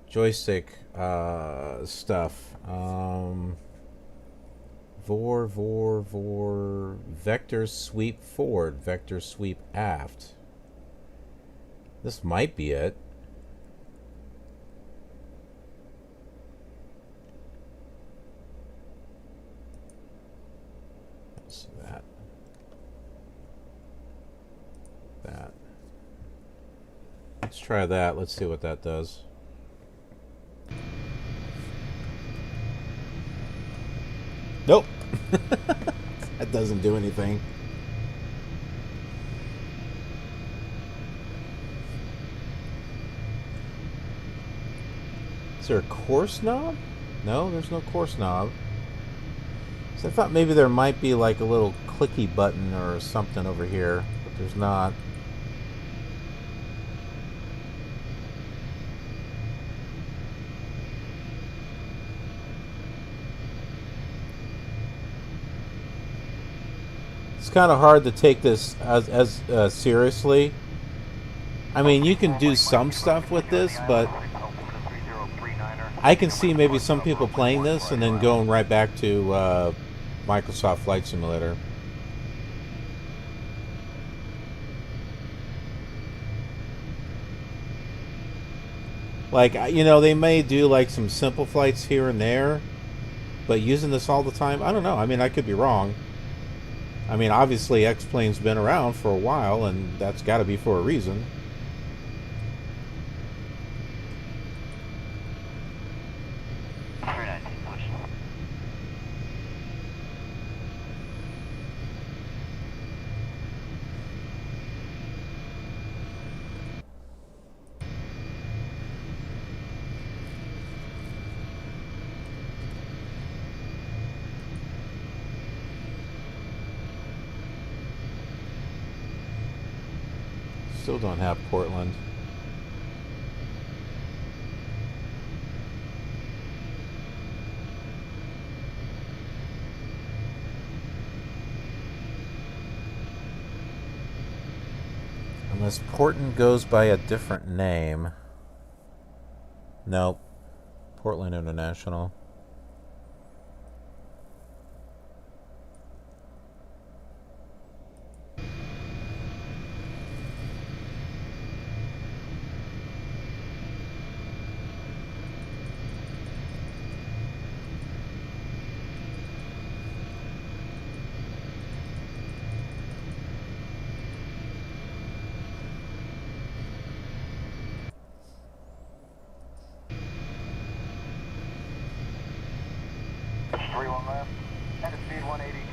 joystick stuff. VOR, vector sweep forward, vector sweep aft. This might be it. Let's see that. That. Let's try that. Let's see what that does. Nope. That doesn't do anything. Is there a course knob? No, there's no course knob. So I thought maybe there might be like a little clicky button or something over here, but there's not. It's kind of hard to take this as seriously. I mean, you can do some stuff with this, but I can see maybe some people playing this and then going right back to Microsoft Flight Simulator. Like, you know, they may do like some simple flights here and there, but using this all the time, I don't know. I mean, I could be wrong. I mean, obviously X-Plane's been around for a while, and that's got to be for a reason. Still don't have Portland. Unless Portland goes by a different name. Nope. Portland International.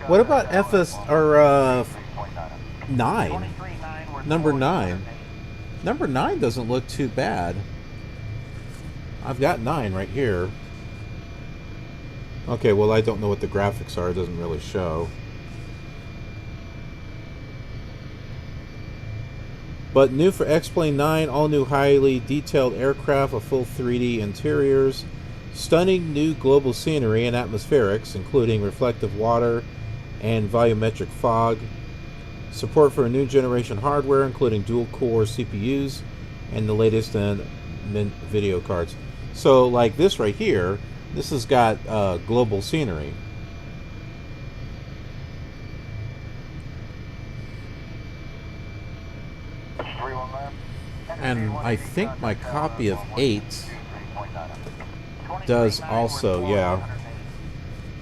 What about FS or 9.
23-9, we're
Number
slowing
9.
down.
Number 9 doesn't look too bad. I've got 9 right here. Okay, well, I don't know what the graphics are. It doesn't really show. But new for X-Plane 9, all new highly detailed aircraft with full 3D interiors, stunning new global scenery and atmospherics, including reflective water and volumetric fog, support for a new generation hardware, including dual-core CPUs and the latest in video cards. So, like this right here, this has got global scenery. And I think my copy of 8 does also, yeah.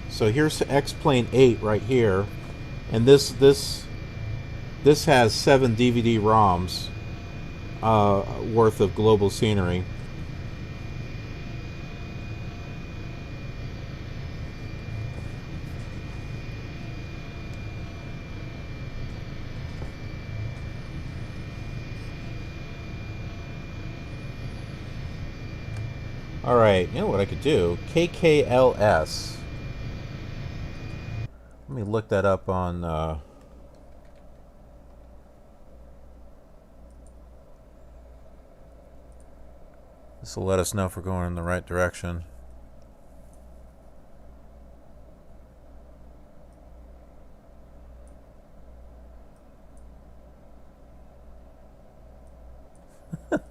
So here's X-Plane 8 right here, and this has 7 DVD ROMs worth of global scenery. Alright, you know what I could do? KKLS. Let me look that up on... this will let us know if we're going in the right direction.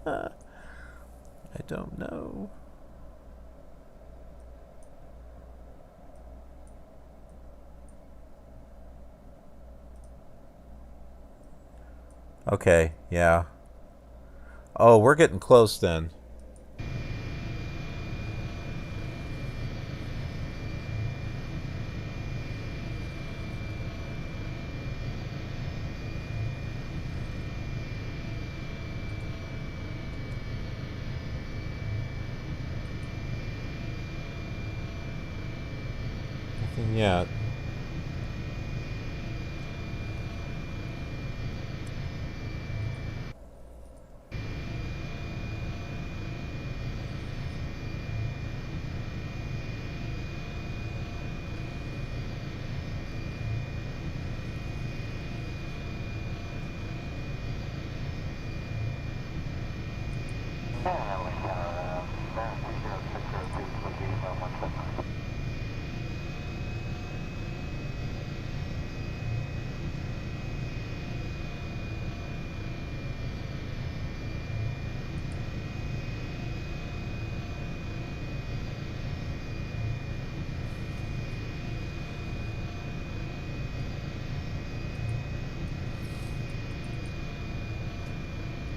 I don't know. Okay, yeah. Oh, we're getting close then. Nothing yet.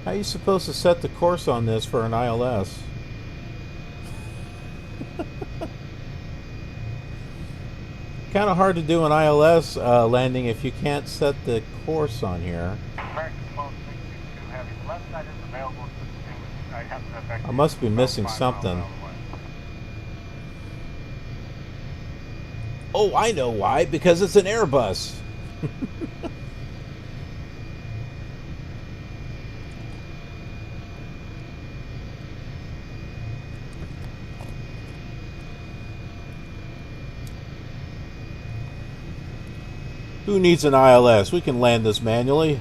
How are you supposed to set the course on this for an ILS? Kind of hard to do an ILS landing if you can't set the course on here. I must be missing something. Oh, I know why. Because it's an Airbus. Who needs an ILS? We can land this manually.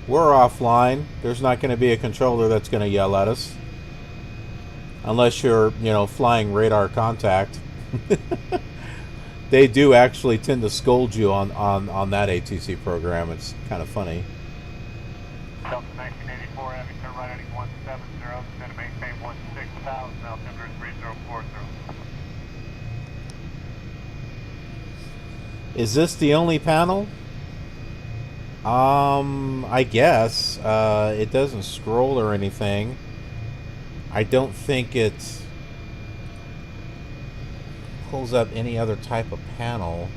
We're offline. There's not going to be a controller that's going to yell at us. Unless you're, you know, flying radar contact. They do actually tend to scold you on that ATC program. It's kind of funny.
Delta 1984, heavy turn right heading 170, descend to maintain 16,000, altimeter 3040.
Is this the only panel? I guess. It doesn't scroll or anything. I don't think it pulls up any other type of panel.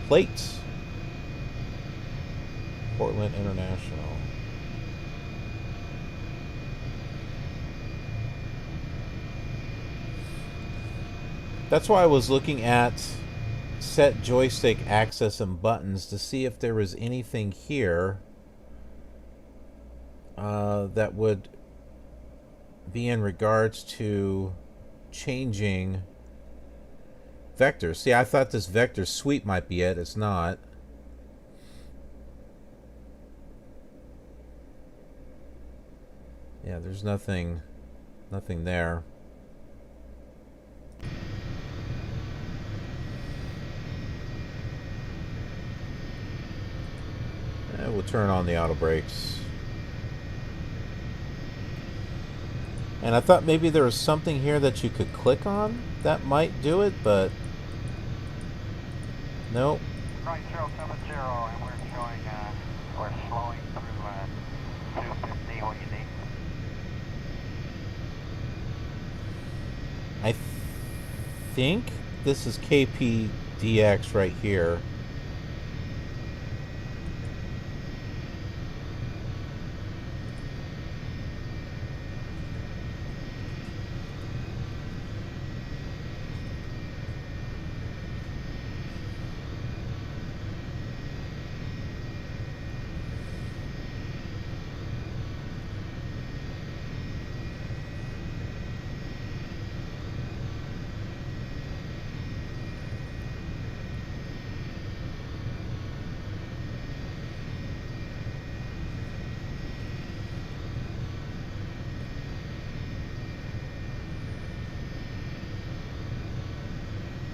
plate. Portland International. That's why I was looking at set joystick access and buttons to see if there was anything here that would be in regards to changing vectors. See, I thought this vector sweep might be it. It's not. Yeah, there's nothing there. We'll turn on the auto brakes. And I thought maybe there was something here that you could click on that might do it, but nope.
Right, 070, and we're showing, we're slowing through 250, what you need.
I think this is KPDX right here.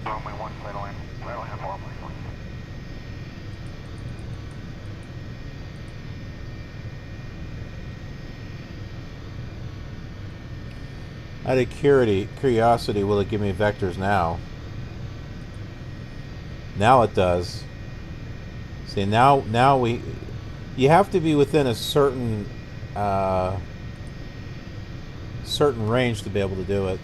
Runway 1, clear to land. Clear to land, 4, please.
Out of curiosity, will it give me vectors now? Now it does. See, now you have to be within a certain certain range to be able to do it.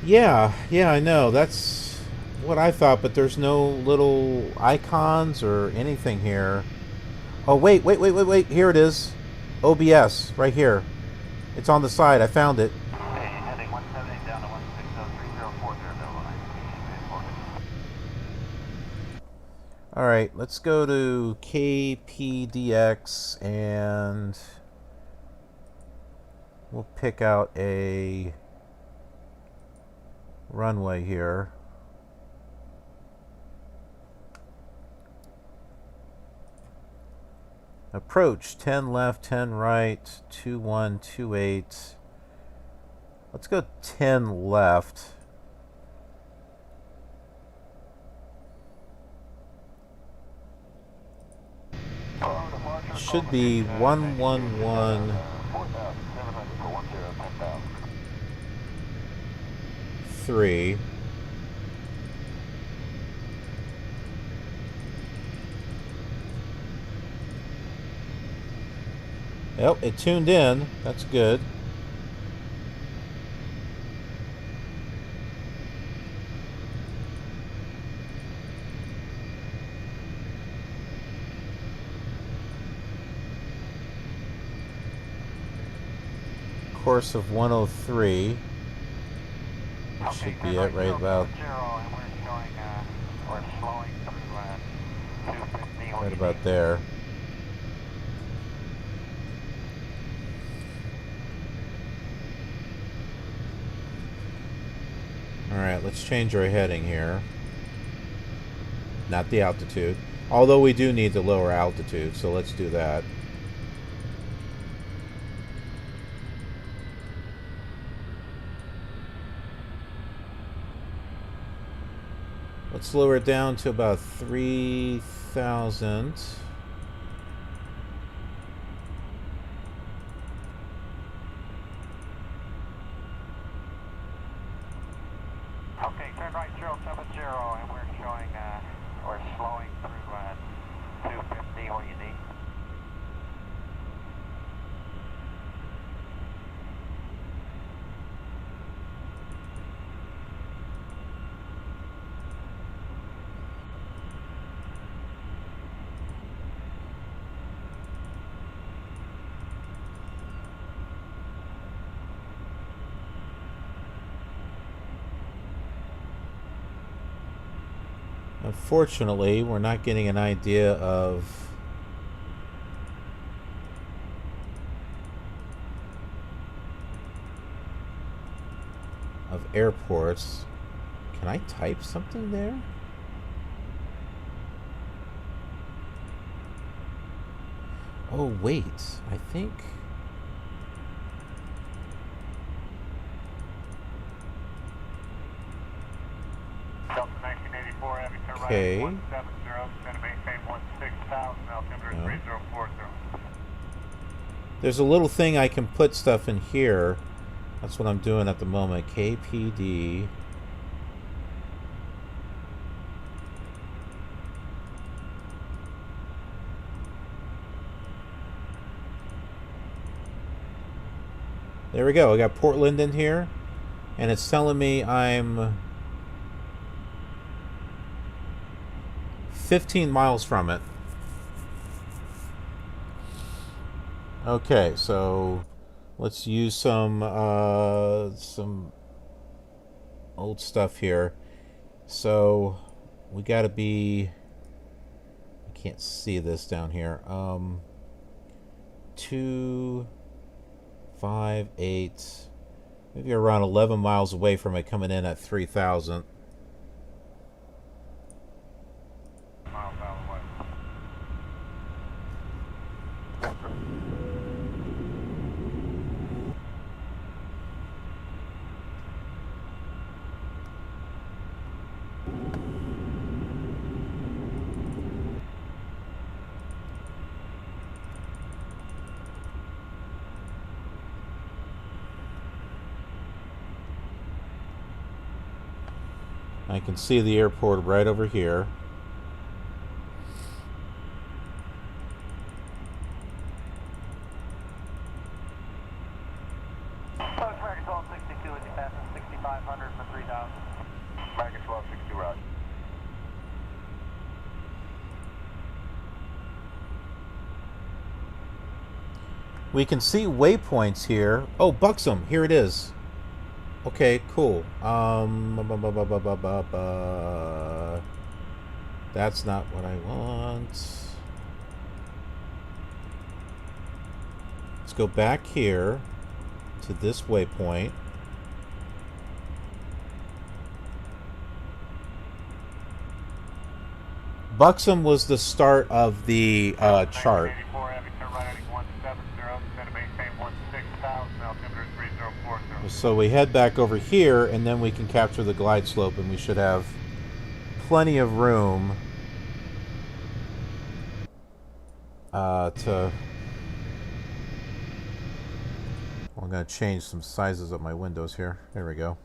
Yeah, I know. That's what I thought, but there's no little icons or anything here. Oh, wait. Here it is. OBS, right here. It's on the side. I found it.
Heading 178 down to 1603009.
All right, let's go to KPDX and we'll pick out a runway here. Approach 10 left, 10 right, 2128. Let's go 10 left. Should be 111. 3. Yep, it tuned in. That's good. Course of 103. That should be it right about right about there. Alright, let's change our heading here. Not the altitude. Although we do need the lower altitude, so let's do that. Let's lower it down to about 3,000.
Okay, turn right 070, and we're showing, we're slowing through 250, what you need.
Unfortunately, we're not getting an idea of airports. Can I type something there? Oh, wait. I think...
Delta 1984, Heavy turn
Okay.
right 170, going to maintain 16,000, altimeter 3040.
There's a little thing I can put stuff in here. That's what I'm doing at the moment. KPD. There we go. I got Portland in here. And it's telling me I'm 15 miles from it. Okay, so let's use some old stuff here. So we got to be... I can't see this down here. 2, 5, 8... Maybe around 11 miles away from it, coming in at 3,000.
Miles out of the way.
I can see the airport right over here.
Approach American 1262 with you passing 6,500 for 3,000. American 1262 route.
We can see waypoints here. Oh, Buxom, here it is. Okay, cool. That's not what I want. Let's go back here to this waypoint. Buxom was the start of the chart. So we head back over here, and then we can capture the glide slope, and we should have plenty of room to... I'm going to change some sizes of my windows here. There we go.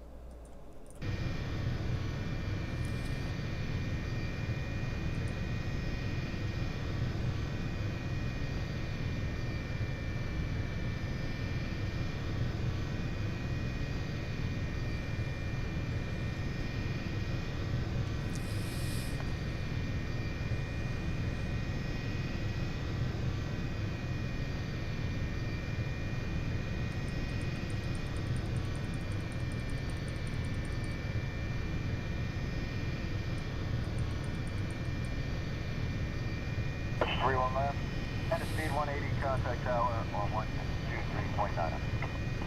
Head of speed 180, contact tower on 123.9.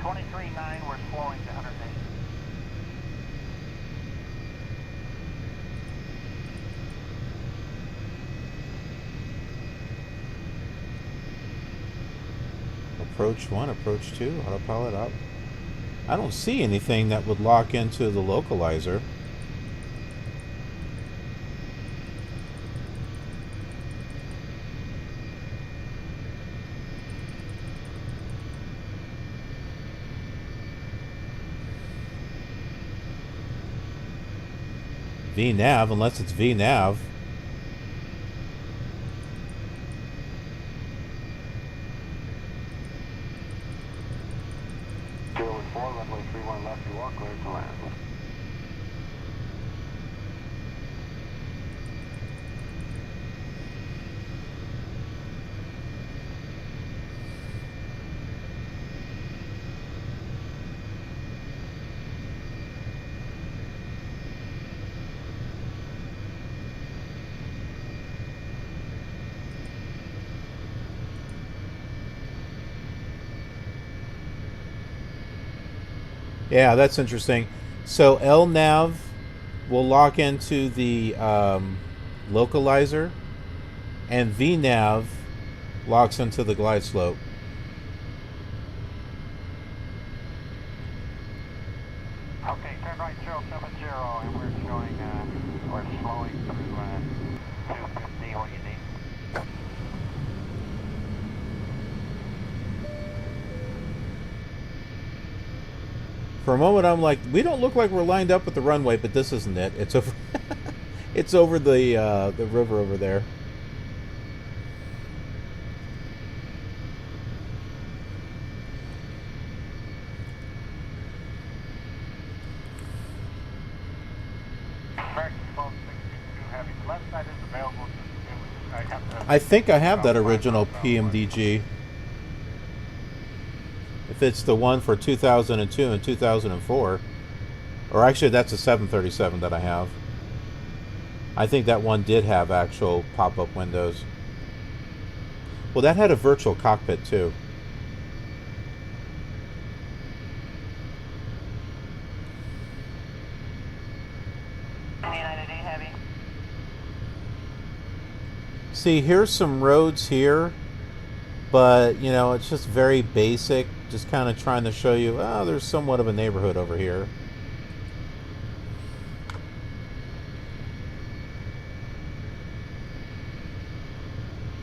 23.9, we're slowing to 180.
Approach 1, approach 2, autopilot up. I don't see anything that would lock into the localizer. VNav, unless it's VNav.
Zero and 4, runway 31 left, you are cleared to land.
Yeah, that's interesting. So LNAV will lock into the localizer, and VNAV locks into the glide slope.
Okay, turn right 070, and we're showing, we're slowing through 250. What do you need?
For a moment, I'm like, we don't look like we're lined up with the runway, but this isn't it. It's over. It's over the river over there.
American 1262 Heavy. The left side is available. I have to.
I think I have that original PMDG. If it's the one for 2002 and 2004, or actually that's a 737 that I have. I think that one did have actual pop-up windows. Well, that had a virtual cockpit too.
United 8 Heavy.
See, here's some roads here, but you know, it's just very basic. Just kind of trying to show you, oh, there's somewhat of a neighborhood over here.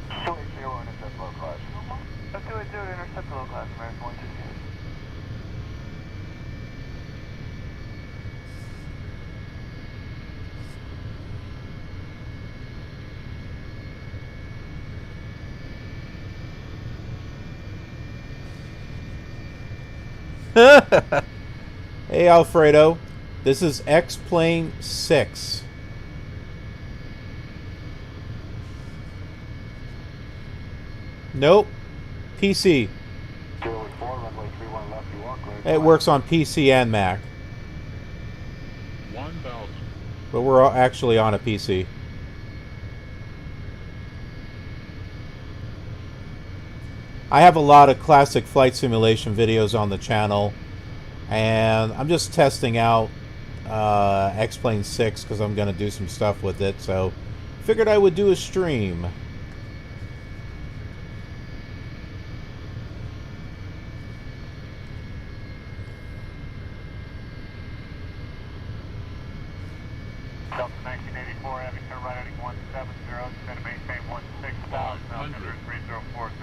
Intercept low class. Let's do it, intercept low class, American 160.
Hey, Alfredo. This is X-Plane 6. Nope. PC.
084, runway 31 left, you walk right.
It works on PC and Mac.
1000.
But we're actually on a PC. I have a lot of classic flight simulation videos on the channel, and I'm just testing out X-Plane 6 because I'm going to do some stuff with it, so figured I would do a stream.
Delta 1984, Heavy, turn right heading 170, set a maintain 16,
500.
3040.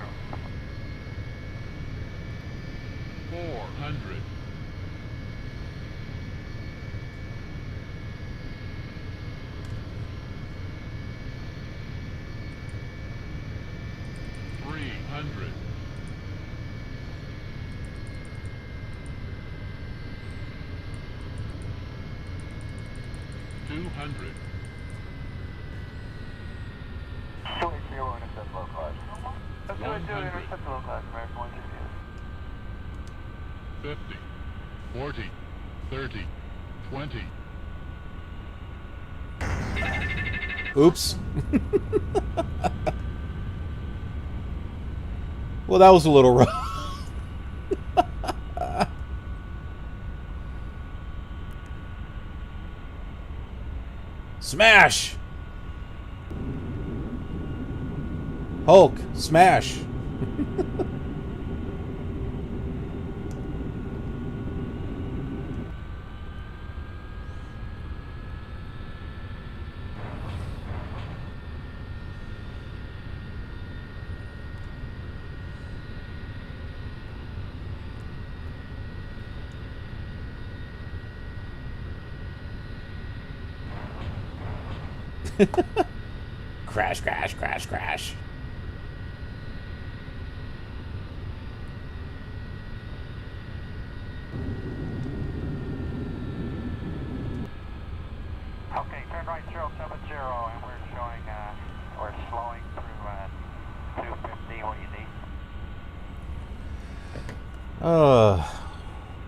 400. 300. 200.
280, intercept low class. Let's do it,
100.
intercept low class, American 160.
50. 40. 30. 20.
Oops. Well, that was a little rough. Smash! Hulk, smash! Crash, crash, crash, crash.
Okay, turn right 070, and we're showing, we're slowing through 250. What do you need?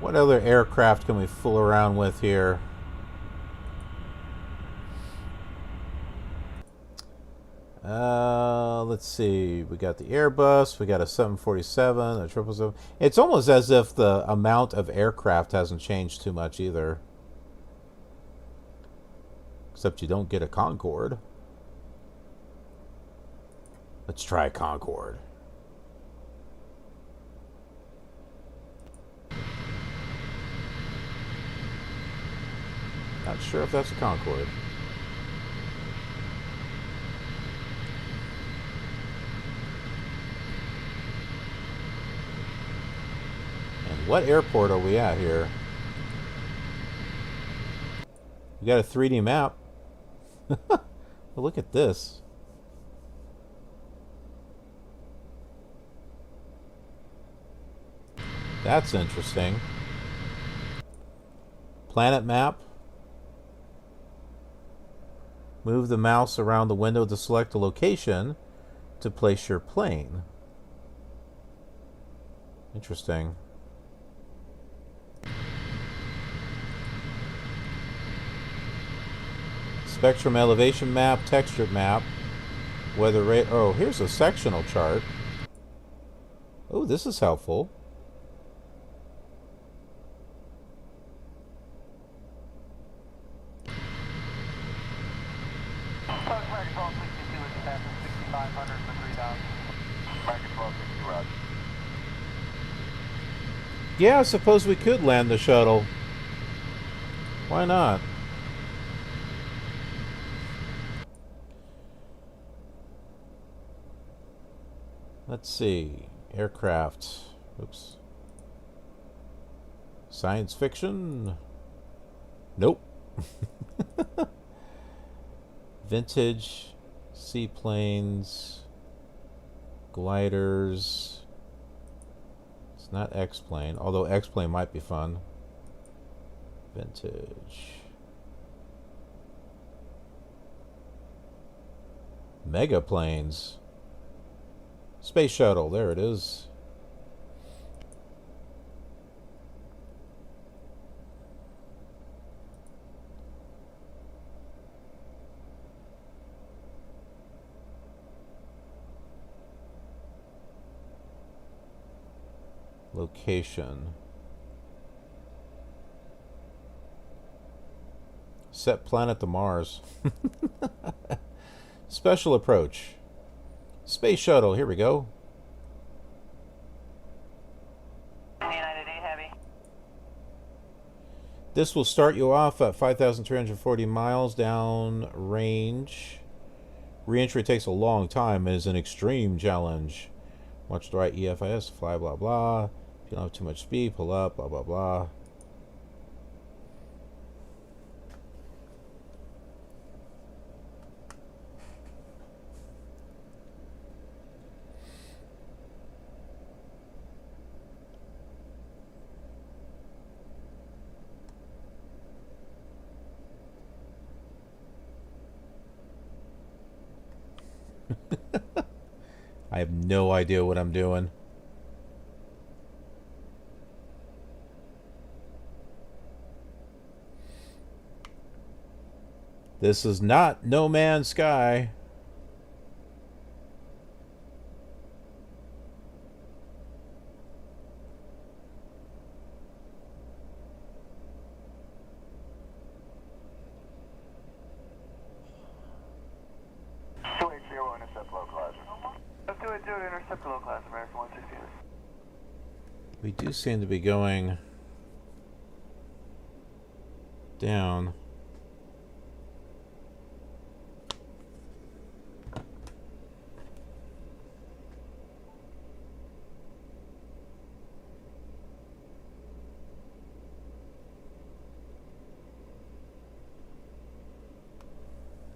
What other aircraft can we fool around with here? Let's see. We got the Airbus. We got a 747, a 777. It's almost as if the amount of aircraft hasn't changed too much either. Except you don't get a Concorde. Let's try a Concorde. Not sure if that's a Concorde. And what airport are we at here? We got a 3D map. Well, look at this. That's interesting. Planet map. Move the mouse around the window to select a location to place your plane. Interesting. Spectrum elevation map, texture map, weather rate. Oh, here's a sectional chart. Oh, this is helpful. Yeah, I suppose we could land the shuttle. Why not? Let's see. Aircraft. Oops. Science fiction? Nope. Vintage. Seaplanes. Gliders. It's not X-plane, although X-plane might be fun. Vintage. Mega planes. Space shuttle, there it is. Location. Set planet to Mars. Special approach. Space shuttle, here we go.
United 8 Heavy.
This will start you off at 5,340 miles down range. Re-entry takes a long time and is an extreme challenge. Watch the right EFIS, fly blah blah. If you don't have too much speed, pull up, blah blah blah. I have no idea what I'm doing. This is not No Man's Sky.
Intercept low class, American 160.
We do seem to be going down.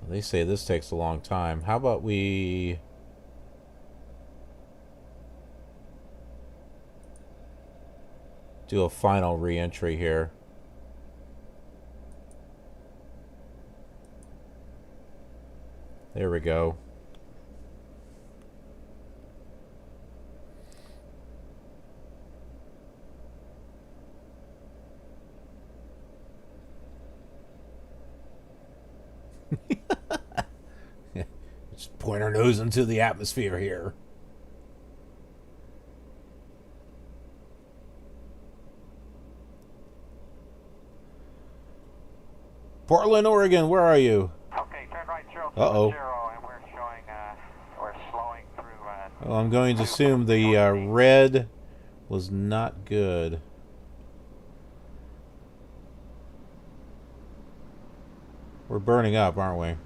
They say this takes a long time. How about we do a final re-entry here? There we go. Just point our nose into the atmosphere here. Portland, Oregon, where are you?
Okay, turn right 070,
Uh-oh.
and we're showing, we're slowing through,
Well, I'm going to assume the red was not good. We're burning up, aren't we?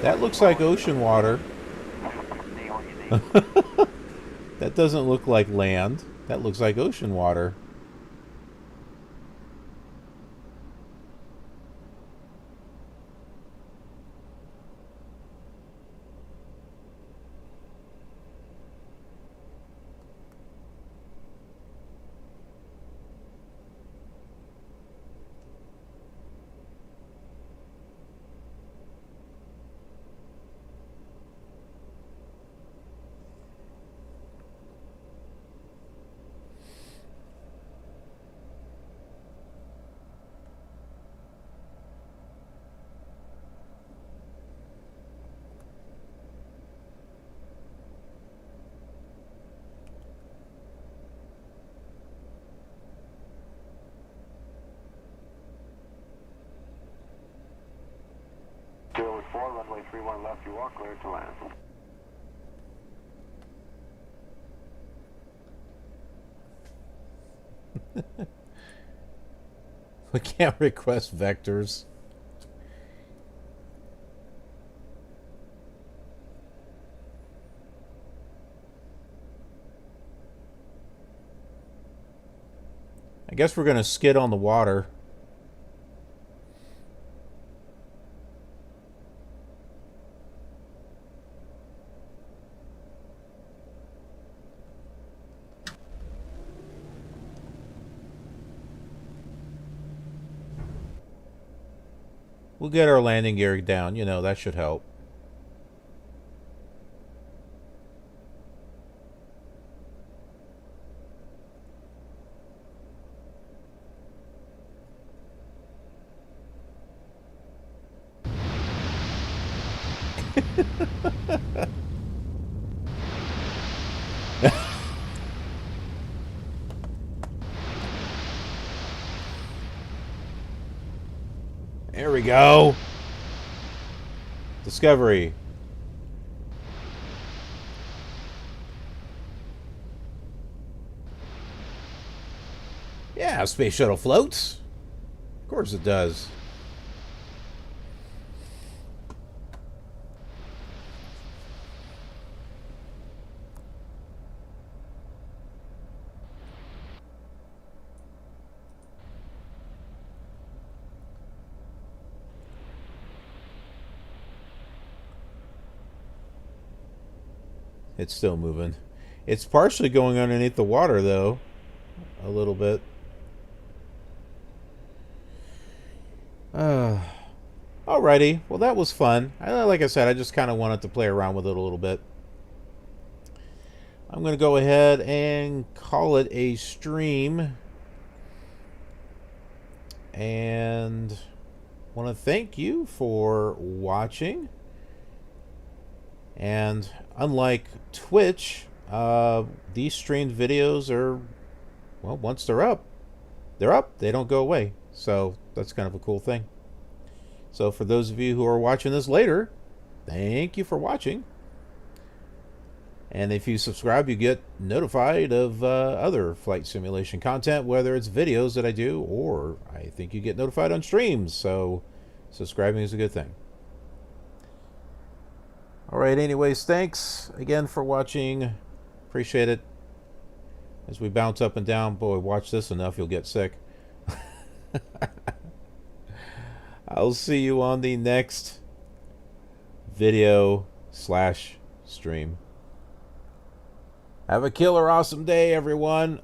That looks like ocean water. That doesn't look like land. That looks like ocean water.
Taylor 4, runway 31 left, you are cleared to land.
We can't request vectors. I guess we're going to skid on the water. We'll get our landing gear down. You know, that should help. There we go. Discovery. Yeah, space shuttle floats. Of course it does. It's still moving. It's partially going underneath the water, though. A little bit. Alrighty. Well, that was fun. Like I said, I just kind of wanted to play around with it a little bit. I'm going to go ahead and call it a stream. And want to thank you for watching. And unlike Twitch, these streamed videos are, well, once they're up, they don't go away. So that's kind of a cool thing. So for those of you who are watching this later, thank you for watching. And if you subscribe, you get notified of other flight simulation content, whether it's videos that I do, or I think you get notified on streams. So subscribing is a good thing. All right, anyways, thanks again for watching. Appreciate it. As we bounce up and down, boy, watch this enough, you'll get sick. I'll see you on the next video / stream. Have a killer awesome day, everyone.